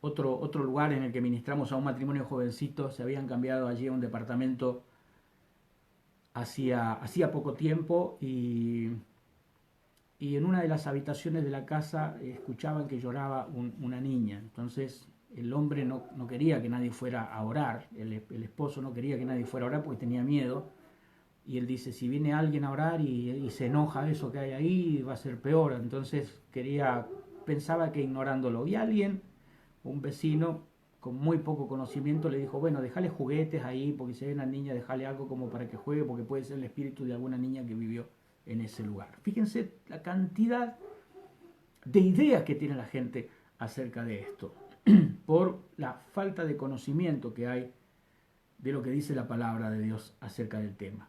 otro lugar en el que ministramos a un matrimonio jovencito. Se habían cambiado allí a un departamento hacía poco tiempo y en una de las habitaciones de la casa escuchaban que lloraba una niña. Entonces el hombre no quería que nadie fuera a orar, el esposo no quería que nadie fuera a orar porque tenía miedo. Y él dice, si viene alguien a orar y se enoja eso que hay ahí, va a ser peor. Entonces pensaba que ignorándolo. Y alguien, un vecino con muy poco conocimiento, le dijo, bueno, déjale juguetes ahí, porque si hay una niña, déjale algo como para que juegue, porque puede ser el espíritu de alguna niña que vivió en ese lugar. Fíjense la cantidad de ideas que tiene la gente acerca de esto, por la falta de conocimiento que hay de lo que dice la palabra de Dios acerca del tema.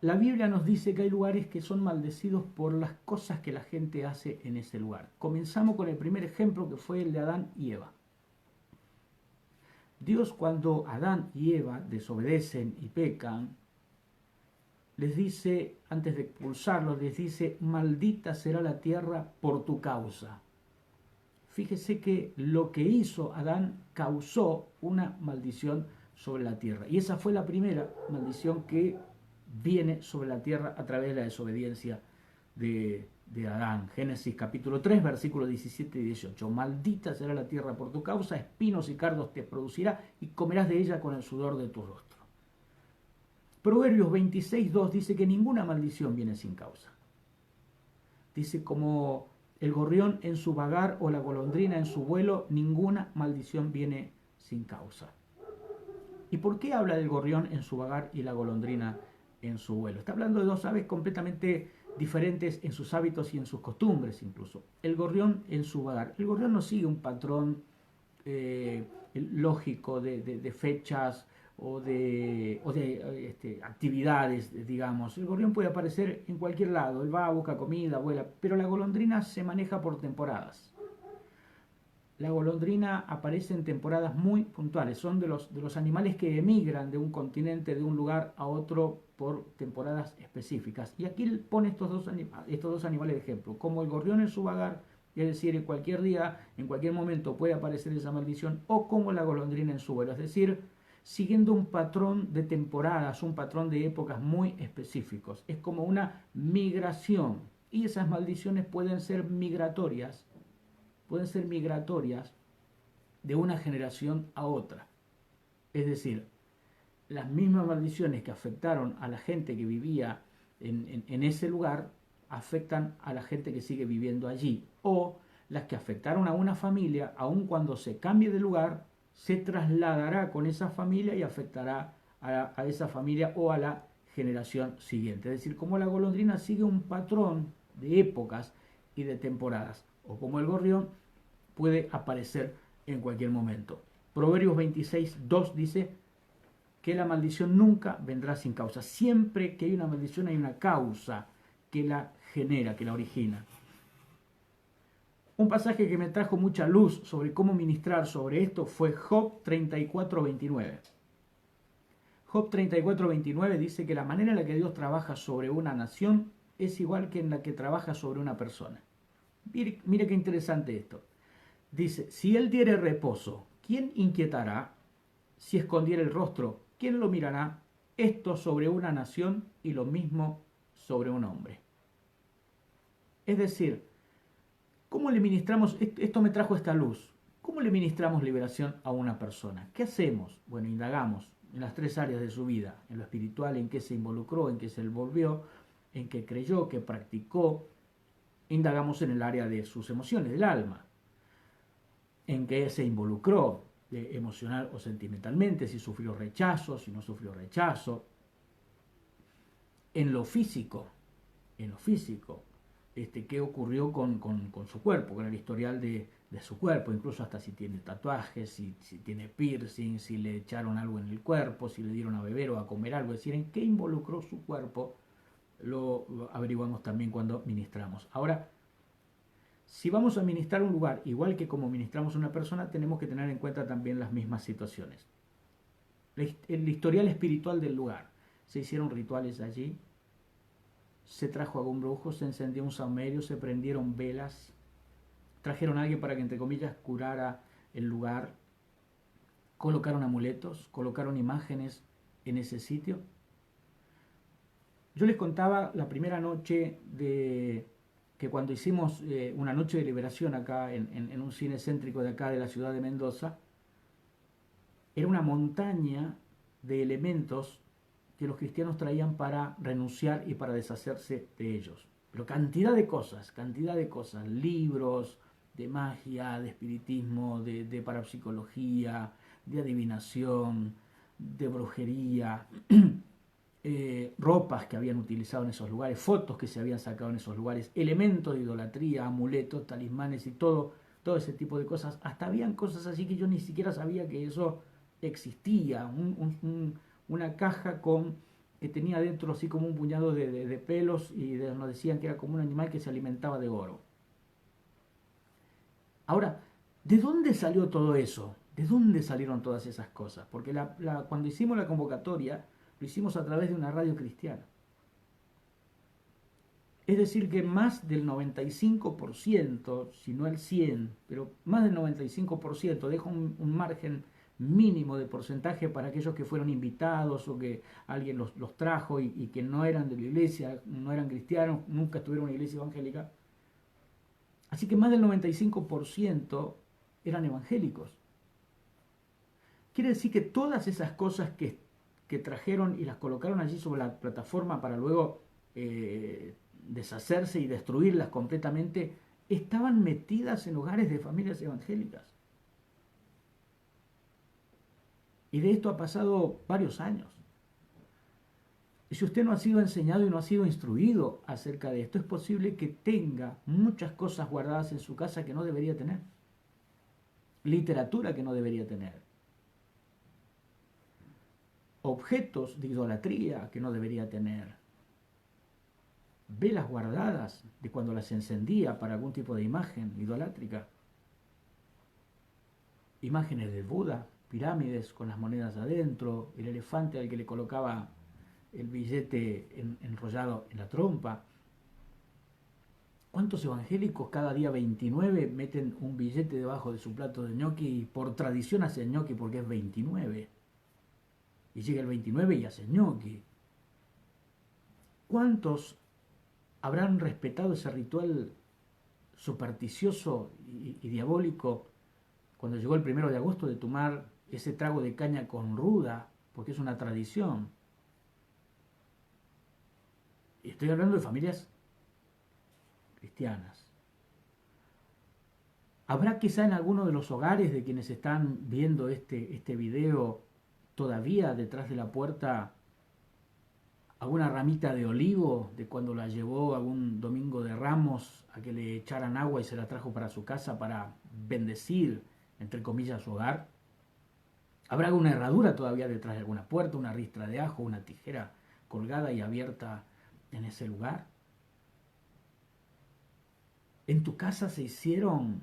La Biblia nos dice que hay lugares que son maldecidos por las cosas que la gente hace en ese lugar. Comenzamos con el primer ejemplo, que fue el de Adán y Eva. Dios, cuando Adán y Eva desobedecen y pecan, les dice, antes de expulsarlos, les dice, maldita será la tierra por tu causa. Fíjese que lo que hizo Adán causó una maldición sobre la tierra. Y esa fue la primera maldición que viene sobre la tierra a través de la desobediencia de Adán. Génesis capítulo 3, versículos 17 y 18. Maldita será la tierra por tu causa, espinos y cardos te producirá y comerás de ella con el sudor de tu rostro. Proverbios 26, 2 dice que ninguna maldición viene sin causa. Dice, como el gorrión en su vagar o la golondrina en su vuelo, ninguna maldición viene sin causa. ¿Y por qué habla del gorrión en su vagar y la golondrina en su vuelo? Está hablando de dos aves completamente diferentes en sus hábitos y en sus costumbres incluso. El gorrión en su vagar. El gorrión no sigue un patrón lógico de fechas o de actividades, digamos. El gorrión puede aparecer en cualquier lado, él va, busca comida, vuela, pero la golondrina se maneja por temporadas. La golondrina aparece en temporadas muy puntuales, son de los animales que emigran de un continente, de un lugar a otro por temporadas específicas. Y aquí pone estos dos animales de ejemplo, como el gorrión en su vagar, es decir, en cualquier día, en cualquier momento puede aparecer esa maldición, o como la golondrina en su vuelo, es decir, siguiendo un patrón de temporadas, un patrón de épocas muy específicos. Es como una migración, y esas maldiciones pueden ser migratorias de una generación a otra. Es decir, las mismas maldiciones que afectaron a la gente que vivía en ese lugar, afectan a la gente que sigue viviendo allí. O las que afectaron a una familia, aun cuando se cambie de lugar, se trasladará con esa familia y afectará a esa familia o a la generación siguiente. Es decir, como la golondrina sigue un patrón de épocas y de temporadas, o como el gorrión puede aparecer en cualquier momento. Proverbios 26, 2 dice que la maldición nunca vendrá sin causa. Siempre que hay una maldición hay una causa que la genera, que la origina. Un pasaje que me trajo mucha luz sobre cómo ministrar sobre esto fue Job 34, 29. Job 34, 29 dice que la manera en la que Dios trabaja sobre una nación es igual que en la que trabaja sobre una persona. Mire qué interesante esto. Dice, si él diere reposo, ¿quién inquietará? Si escondiera el rostro, ¿quién lo mirará? Esto sobre una nación y lo mismo sobre un hombre. Es decir, ¿cómo le ministramos? Esto me trajo esta luz. ¿Cómo le ministramos liberación a una persona? ¿Qué hacemos? Bueno, indagamos en las tres áreas de su vida, en lo espiritual, en qué se involucró, en qué se envolvió, en qué creyó, qué practicó. Indagamos en el área de sus emociones, del alma, en qué se involucró emocional o sentimentalmente, si sufrió rechazo, si no sufrió rechazo. En lo físico, qué ocurrió con su cuerpo, con el historial de su cuerpo, incluso hasta si tiene tatuajes, si tiene piercing, si le echaron algo en el cuerpo, si le dieron a beber o a comer algo, es decir, en qué involucró su cuerpo, lo averiguamos también cuando ministramos. Ahora, si vamos a ministrar un lugar, igual que como ministramos a una persona, tenemos que tener en cuenta también las mismas situaciones. El historial espiritual del lugar. Se hicieron rituales allí, se trajo algún brujo, se encendió un saumerio, se prendieron velas, trajeron a alguien para que, entre comillas, curara el lugar, colocaron amuletos, colocaron imágenes en ese sitio. Yo les contaba la primera noche de que cuando hicimos una noche de liberación acá en un cine céntrico de acá de la ciudad de Mendoza, era una montaña de elementos que los cristianos traían para renunciar y para deshacerse de ellos. Pero cantidad de cosas, libros de magia, de espiritismo, de parapsicología, de adivinación, de brujería, ropas que habían utilizado en esos lugares, fotos que se habían sacado en esos lugares, elementos de idolatría, amuletos, talismanes y todo ese tipo de cosas. Hasta habían cosas así que yo ni siquiera sabía que eso existía. Una caja que tenía dentro así como un puñado de pelos y nos decían que era como un animal que se alimentaba de oro. Ahora, ¿de dónde salió todo eso? ¿De dónde salieron todas esas cosas? Porque cuando hicimos la convocatoria, lo hicimos a través de una radio cristiana. Es decir, que más del 95%, si no el 100%, pero más del 95%, deja un margen mínimo de porcentaje para aquellos que fueron invitados o que alguien los trajo y que no eran de la iglesia, no eran cristianos, nunca estuvieron en una iglesia evangélica. Así que más del 95% eran evangélicos. Quiere decir que todas esas cosas que trajeron y las colocaron allí sobre la plataforma para luego deshacerse y destruirlas completamente, estaban metidas en hogares de familias evangélicas. Y de esto ha pasado varios años. Y si usted no ha sido enseñado y no ha sido instruido acerca de esto, es posible que tenga muchas cosas guardadas en su casa que no debería tener. Literatura que no debería tener. Objetos de idolatría que no debería tener. Velas guardadas de cuando las encendía para algún tipo de imagen idolátrica. Imágenes de Buda, pirámides con las monedas adentro, el elefante al que le colocaba el billete enrollado en la trompa. ¿Cuántos evangélicos cada día 29 meten un billete debajo de su plato de ñoqui y por tradición hacen ñoqui porque es 29? Y llega el 29 y hacen ñoqui. ¿Cuántos habrán respetado ese ritual supersticioso y diabólico cuando llegó el 1 de agosto de tomar ese trago de caña con ruda, porque es una tradición? Estoy hablando de familias cristianas. ¿Habrá quizá en alguno de los hogares de quienes están viendo este video todavía detrás de la puerta alguna ramita de olivo de cuando la llevó algún domingo de Ramos a que le echaran agua y se la trajo para su casa para bendecir, entre comillas, su hogar? ¿Habrá alguna herradura todavía detrás de alguna puerta, una ristra de ajo, una tijera colgada y abierta en ese lugar? ¿En tu casa se hicieron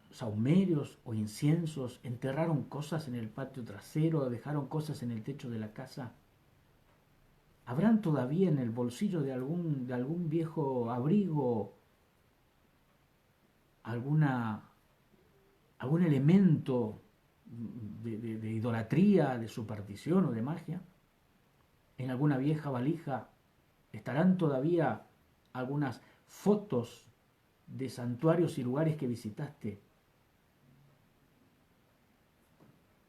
sahumerios o inciensos? ¿Enterraron cosas en el patio trasero? ¿Dejaron cosas en el techo de la casa? ¿Habrán todavía en el bolsillo de algún viejo abrigo algún elemento de idolatría, de superstición o de magia? ¿En alguna vieja valija estarán todavía algunas fotos de santuarios y lugares que visitaste?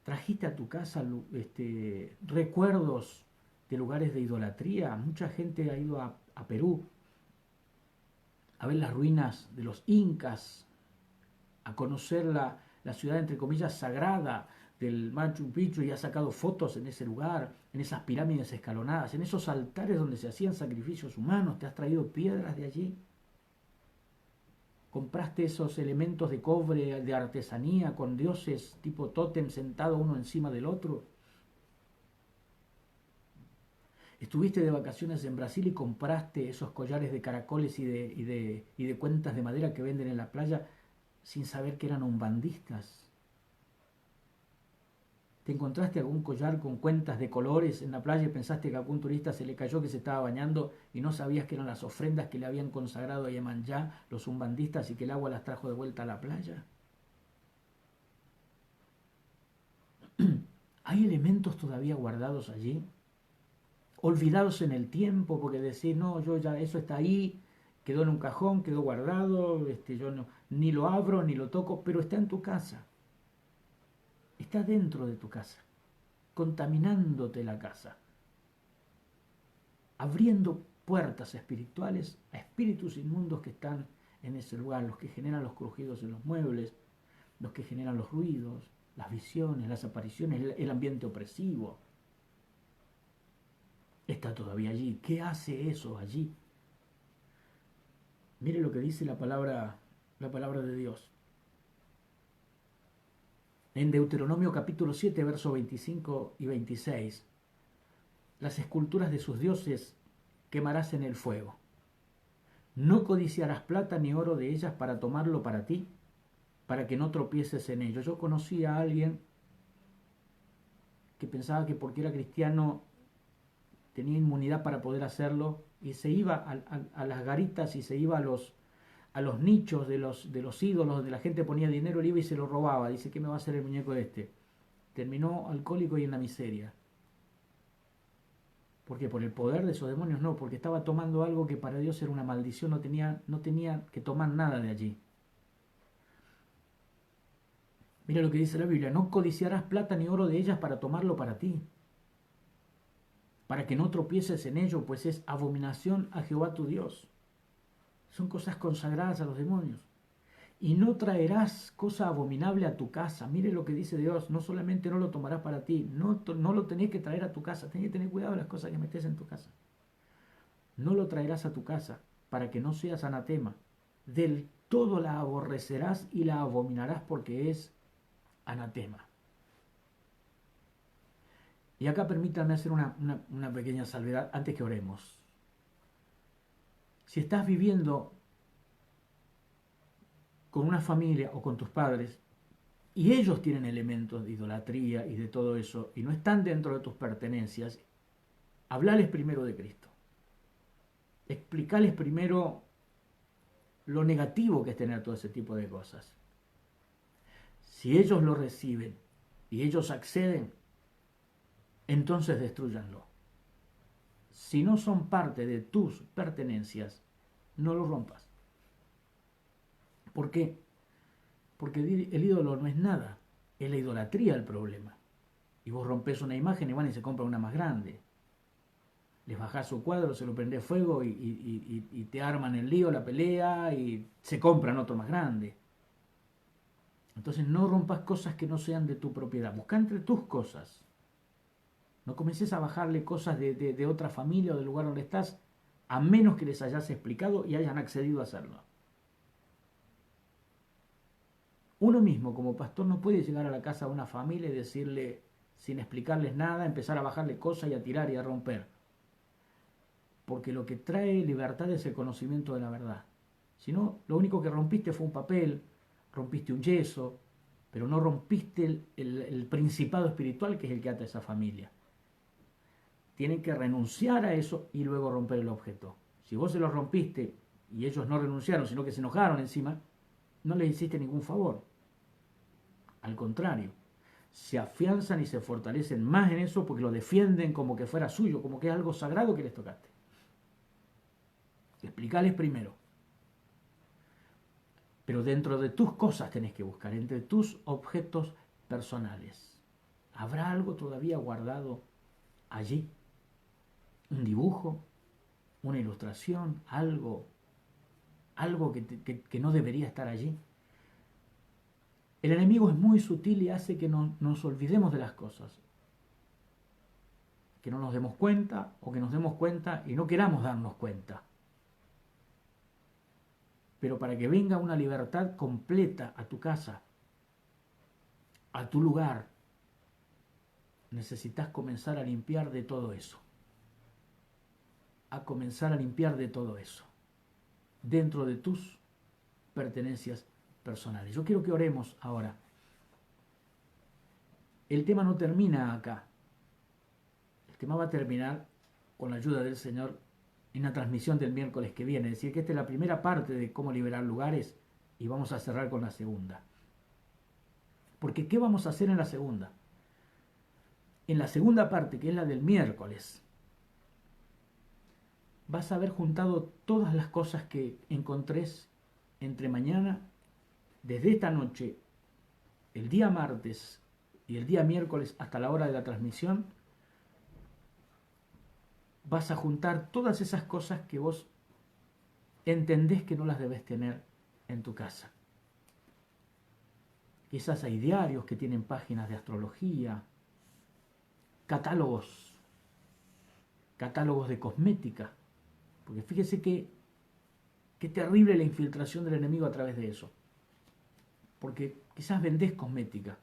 ¿Trajiste a tu casa recuerdos de lugares de idolatría? Mucha gente ha ido a Perú a ver las ruinas de los incas, a conocer la ciudad, entre comillas, sagrada del Machu Picchu, y ha sacado fotos en ese lugar, en esas pirámides escalonadas, en esos altares donde se hacían sacrificios humanos. ¿Te has traído piedras de allí? ¿Compraste esos elementos de cobre, de artesanía, con dioses tipo tótem sentado uno encima del otro? ¿Estuviste de vacaciones en Brasil y compraste esos collares de caracoles y de cuentas de madera que venden en la playa sin saber que eran umbandistas? ¿Te encontraste algún collar con cuentas de colores en la playa y pensaste que a algún turista se le cayó que se estaba bañando y no sabías que eran las ofrendas que le habían consagrado a Yemanjá los umbandistas y que el agua las trajo de vuelta a la playa? ¿Hay elementos todavía guardados allí? Olvidados en el tiempo porque decís, no, yo ya, eso está ahí, quedó en un cajón, quedó guardado, yo no, ni lo abro ni lo toco, pero está en tu casa, está dentro de tu casa, contaminándote la casa, abriendo puertas espirituales a espíritus inmundos que están en ese lugar, los que generan los crujidos en los muebles, los que generan los ruidos, las visiones, las apariciones, el ambiente opresivo. Está todavía allí. ¿Qué hace eso allí? Mire lo que dice la palabra de Dios. En Deuteronomio capítulo 7, versos 25 y 26, las esculturas de sus dioses quemarás en el fuego. No codiciarás plata ni oro de ellas para tomarlo para ti, para que no tropieces en ello. Yo conocí a alguien que pensaba que porque era cristiano tenía inmunidad para poder hacerlo y se iba a las garitas y se iba a los nichos de los ídolos donde la gente ponía dinero, él iba y se lo robaba. Dice, ¿qué me va a hacer el muñeco este? Terminó alcohólico y en la miseria. ¿Por qué? Por el poder de esos demonios, no, porque estaba tomando algo que para Dios era una maldición, no tenía que tomar nada de allí. Mira lo que dice la Biblia, no codiciarás plata ni oro de ellas para tomarlo para ti, para que no tropieces en ello, pues es abominación a Jehová tu Dios. Son cosas consagradas a los demonios. Y no traerás cosa abominable a tu casa. Mire lo que dice Dios, no solamente no lo tomarás para ti, no lo tenés que traer a tu casa, tenés que tener cuidado de las cosas que metes en tu casa. No lo traerás a tu casa, para que no seas anatema. Del todo la aborrecerás y la abominarás porque es anatema. Y acá permítanme hacer una pequeña salvedad antes que oremos. Si estás viviendo con una familia o con tus padres y ellos tienen elementos de idolatría y de todo eso y no están dentro de tus pertenencias, hablales primero de Cristo. Explicales primero lo negativo que es tener todo ese tipo de cosas. Si ellos lo reciben y ellos acceden, entonces destrúyanlo. Si no son parte de tus pertenencias, no lo rompas. ¿Por qué? Porque el ídolo no es nada, es la idolatría el problema. Y vos rompés una imagen y van y se compra una más grande. Les bajás su cuadro, se lo prendés fuego y te arman el lío, la pelea y se compran otro más grande. Entonces no rompas cosas que no sean de tu propiedad. Busca entre tus cosas. No comences a bajarle cosas de otra familia o del lugar donde estás, a menos que les hayas explicado y hayan accedido a hacerlo. Uno mismo como pastor no puede llegar a la casa de una familia y decirle, sin explicarles nada, empezar a bajarle cosas y a tirar y a romper. Porque lo que trae libertad es el conocimiento de la verdad. Si no, lo único que rompiste fue un papel, rompiste un yeso, pero no rompiste el principado espiritual que es el que ata a esa familia. Tienen que renunciar a eso y luego romper el objeto. Si vos se lo rompiste y ellos no renunciaron, sino que se enojaron encima, no les hiciste ningún favor. Al contrario, se afianzan y se fortalecen más en eso porque lo defienden como que fuera suyo, como que es algo sagrado que les tocaste. Explicales primero. Pero dentro de tus cosas tenés que buscar, entre tus objetos personales. ¿Habrá algo todavía guardado allí? ¿Un dibujo? ¿Una ilustración? ¿Algo que no debería estar allí? El enemigo es muy sutil y hace que nos olvidemos de las cosas. Que no nos demos cuenta o que nos demos cuenta y no queramos darnos cuenta. Pero para que venga una libertad completa a tu casa, a tu lugar, necesitas comenzar a limpiar de todo eso. A comenzar a limpiar de todo eso. Dentro de tus pertenencias personales. Yo quiero que oremos ahora. el tema no termina acá. El tema va a terminar con la ayuda del Señor en la transmisión del miércoles que viene. Es decir, que esta es la primera parte de cómo liberar lugares y vamos a cerrar con la segunda. Porque ¿qué vamos a hacer en la segunda? En la segunda parte, que es la del miércoles, vas a haber juntado todas las cosas que encontres entre mañana, desde esta noche, el día martes y el día miércoles hasta la hora de la transmisión. Vas a juntar todas esas cosas que vos entendés que no las debes tener en tu casa. Quizás hay diarios que tienen páginas de astrología, catálogos de cosmética, porque fíjese qué terrible la infiltración del enemigo a través de eso, porque quizás vendés cosmética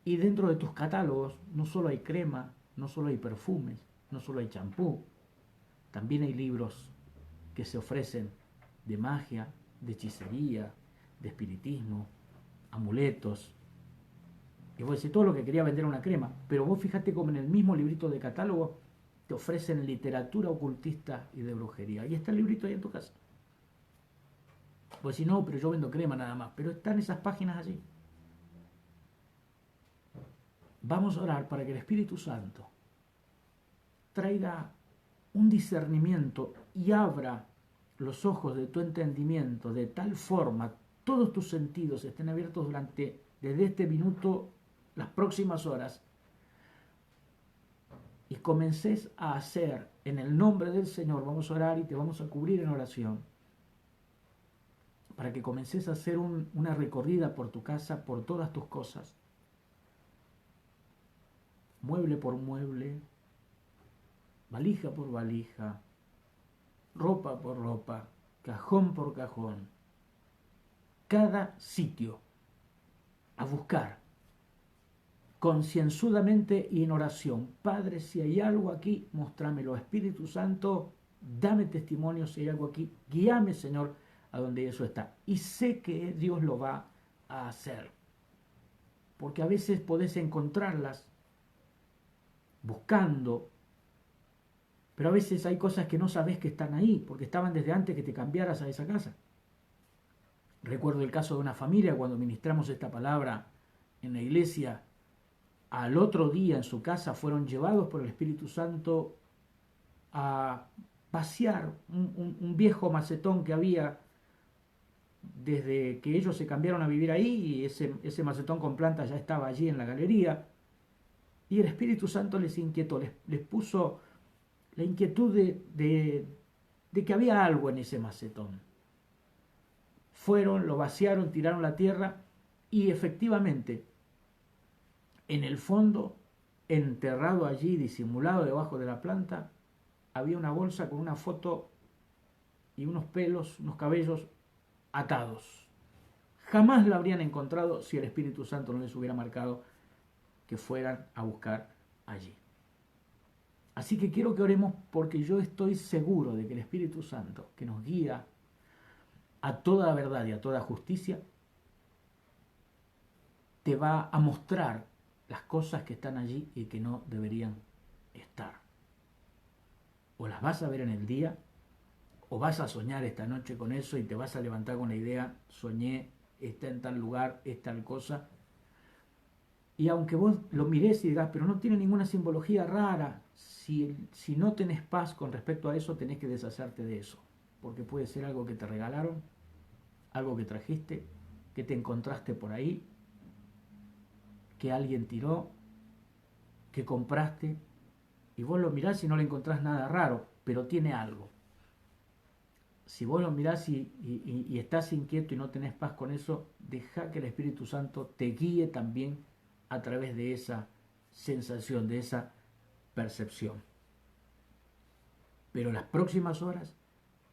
y dentro de tus catálogos no solo hay crema, no solo hay perfumes, no solo hay champú, también hay libros que se ofrecen de magia, de hechicería, de espiritismo, amuletos. Y vos decís, todo lo que quería vender una crema, pero vos fíjate como en el mismo librito de catálogo te ofrecen literatura ocultista y de brujería. Y está el librito ahí en tu casa. Vos decís, no, pero yo vendo crema nada más, pero están esas páginas allí. Vamos a orar para que el Espíritu Santo traiga un discernimiento y abra los ojos de tu entendimiento de tal forma, todos tus sentidos estén abiertos desde este minuto, las próximas horas, y comences a hacer en el nombre del Señor. Vamos a orar y te vamos a cubrir en oración, para que comences a hacer una recorrida por tu casa, por todas tus cosas, mueble por mueble, valija por valija, ropa por ropa, cajón por cajón, cada sitio, a buscar concienzudamente y en oración. Padre, si hay algo aquí, mostrámelo. Espíritu Santo, dame testimonio si hay algo aquí. Guíame, Señor, a donde eso está. Y sé que Dios lo va a hacer, porque a veces podés encontrarlas buscando, pero a veces hay cosas que no sabés que están ahí, porque estaban desde antes que te cambiaras a esa casa. Recuerdo el caso de una familia cuando ministramos esta palabra en la iglesia. Al otro día en su casa fueron llevados por el Espíritu Santo a vaciar un viejo macetón que había desde que ellos se cambiaron a vivir ahí, y ese macetón con plantas ya estaba allí en la galería. Y el Espíritu Santo les inquietó, les puso la inquietud de que había algo en ese macetón. Fueron, lo vaciaron, tiraron la tierra y efectivamente, en el fondo, enterrado allí, disimulado debajo de la planta, había una bolsa con una foto y unos pelos, unos cabellos atados. Jamás la habrían encontrado si el Espíritu Santo no les hubiera marcado que fueran a buscar allí. Así que quiero que oremos, porque yo estoy seguro de que el Espíritu Santo, que nos guía a toda verdad y a toda justicia, te va a mostrar las cosas que están allí y que no deberían estar. O las vas a ver en el día, o vas a soñar esta noche con eso y te vas a levantar con la idea, soñé, está en tal lugar, es tal cosa. Y aunque vos lo mires y digas, pero no tiene ninguna simbología rara, si no tenés paz con respecto a eso, tenés que deshacerte de eso. Porque puede ser algo que te regalaron, algo que trajiste, que te encontraste por ahí, que alguien tiró, que compraste, y vos lo mirás y no le encontrás nada raro, pero tiene algo. Si vos lo mirás y estás inquieto y no tenés paz con eso, deja que el Espíritu Santo te guíe también a través de esa sensación, de esa percepción. Pero las próximas horas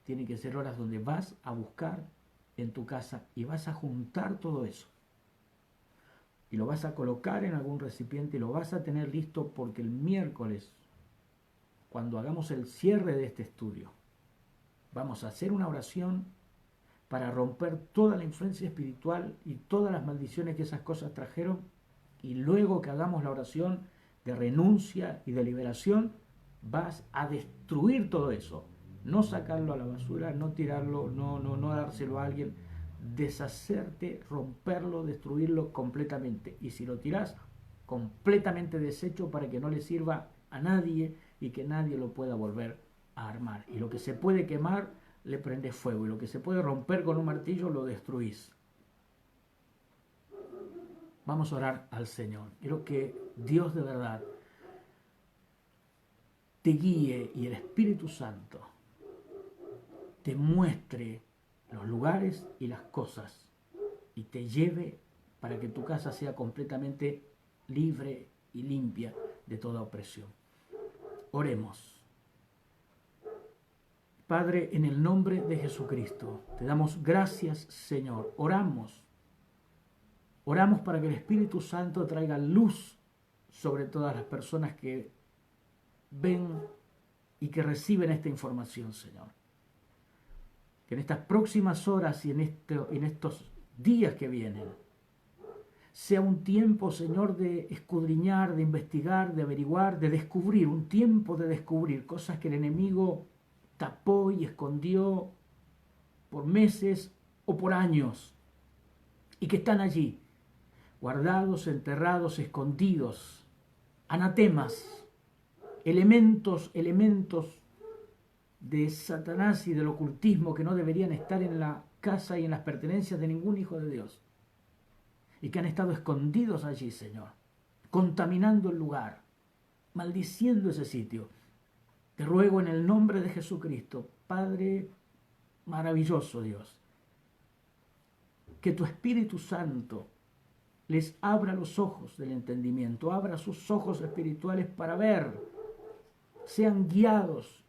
tienen que ser horas donde vas a buscar en tu casa y vas a juntar todo eso. Y lo vas a colocar en algún recipiente y lo vas a tener listo, porque el miércoles, cuando hagamos el cierre de este estudio, vamos a hacer una oración para romper toda la influencia espiritual y todas las maldiciones que esas cosas trajeron, Y luego que hagamos la oración de renuncia y de liberación, vas a destruir todo eso. No sacarlo a la basura, no tirarlo, no dárselo a alguien. Deshacerte, romperlo, destruirlo completamente. Y si lo tiras, completamente deshecho para que no le sirva a nadie y que nadie lo pueda volver a armar. Y lo que se puede quemar, le prendes fuego. Y lo que se puede romper con un martillo, lo destruís. Vamos a orar al Señor. Quiero que Dios de verdad te guíe y el Espíritu Santo te muestre los lugares y las cosas y te lleve para que tu casa sea completamente libre y limpia de toda opresión. Oremos. Padre, en el nombre de Jesucristo, te damos gracias, Señor. Oramos para que el Espíritu Santo traiga luz sobre todas las personas que ven y que reciben esta información, Señor. Que en estas próximas horas y en estos días que vienen, sea un tiempo, Señor, de escudriñar, de investigar, de averiguar, de descubrir, un tiempo de descubrir cosas que el enemigo tapó y escondió por meses o por años y que están allí, guardados, enterrados, escondidos, anatemas, elementos de Satanás y del ocultismo que no deberían estar en la casa y en las pertenencias de ningún hijo de Dios y que han estado escondidos allí, Señor, contaminando el lugar, maldiciendo ese sitio. Te ruego en el nombre de Jesucristo, Padre maravilloso Dios, que tu Espíritu Santo les abra los ojos del entendimiento, abra sus ojos espirituales para ver, sean guiados,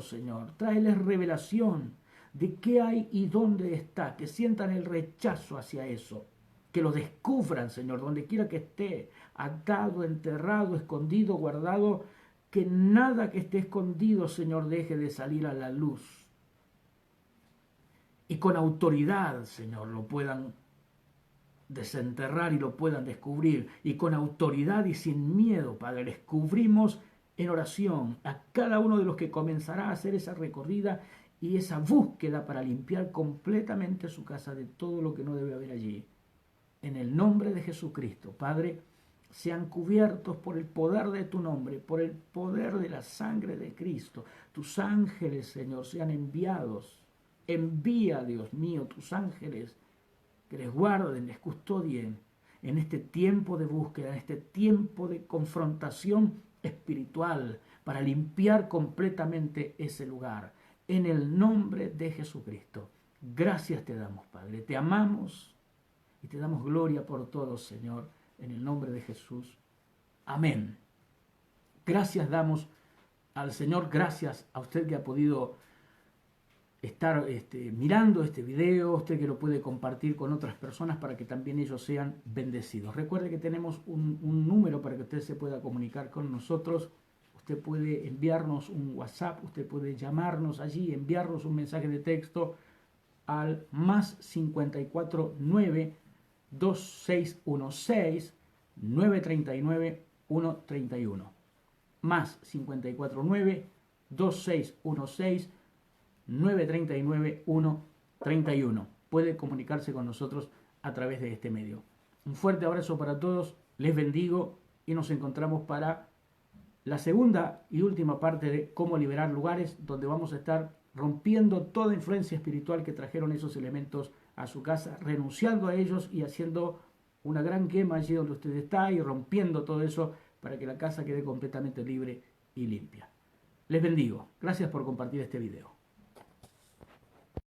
Señor, tráeles revelación de qué hay y dónde está, que sientan el rechazo hacia eso, que lo descubran, Señor, donde quiera que esté, atado, enterrado, escondido, guardado, que nada que esté escondido, Señor, deje de salir a la luz. Y con autoridad, Señor, lo puedan desenterrar y lo puedan descubrir. Y con autoridad y sin miedo, Padre, descubrimos en oración a cada uno de los que comenzará a hacer esa recorrida y esa búsqueda para limpiar completamente su casa de todo lo que no debe haber allí. En el nombre de Jesucristo, Padre, sean cubiertos por el poder de tu nombre, por el poder de la sangre de Cristo. Tus ángeles, Señor, sean enviados. Envía, Dios mío, tus ángeles que les guarden, les custodien en este tiempo de búsqueda, en este tiempo de confrontación espiritual, para limpiar completamente ese lugar. En el nombre de Jesucristo. Gracias te damos, Padre. Te amamos y te damos gloria por todo, Señor, en el nombre de Jesús. Amén. Gracias damos al Señor, gracias a usted que ha podido estar mirando este video, usted que lo puede compartir con otras personas para que también ellos sean bendecidos. Recuerde que tenemos un número para que usted se pueda comunicar con nosotros. Usted puede enviarnos un WhatsApp, usted puede llamarnos allí, enviarnos un mensaje de texto al más 549 2616 939 131. Más 549 2616 939 131. Puede comunicarse con nosotros a través de este medio. Un fuerte abrazo para todos, les bendigo y nos encontramos para la segunda y última parte de cómo liberar lugares, donde vamos a estar rompiendo toda influencia espiritual que trajeron esos elementos a su casa, renunciando a ellos y haciendo una gran quema allí donde usted está y rompiendo todo eso para que la casa quede completamente libre y limpia. Les bendigo. Gracias por compartir este video.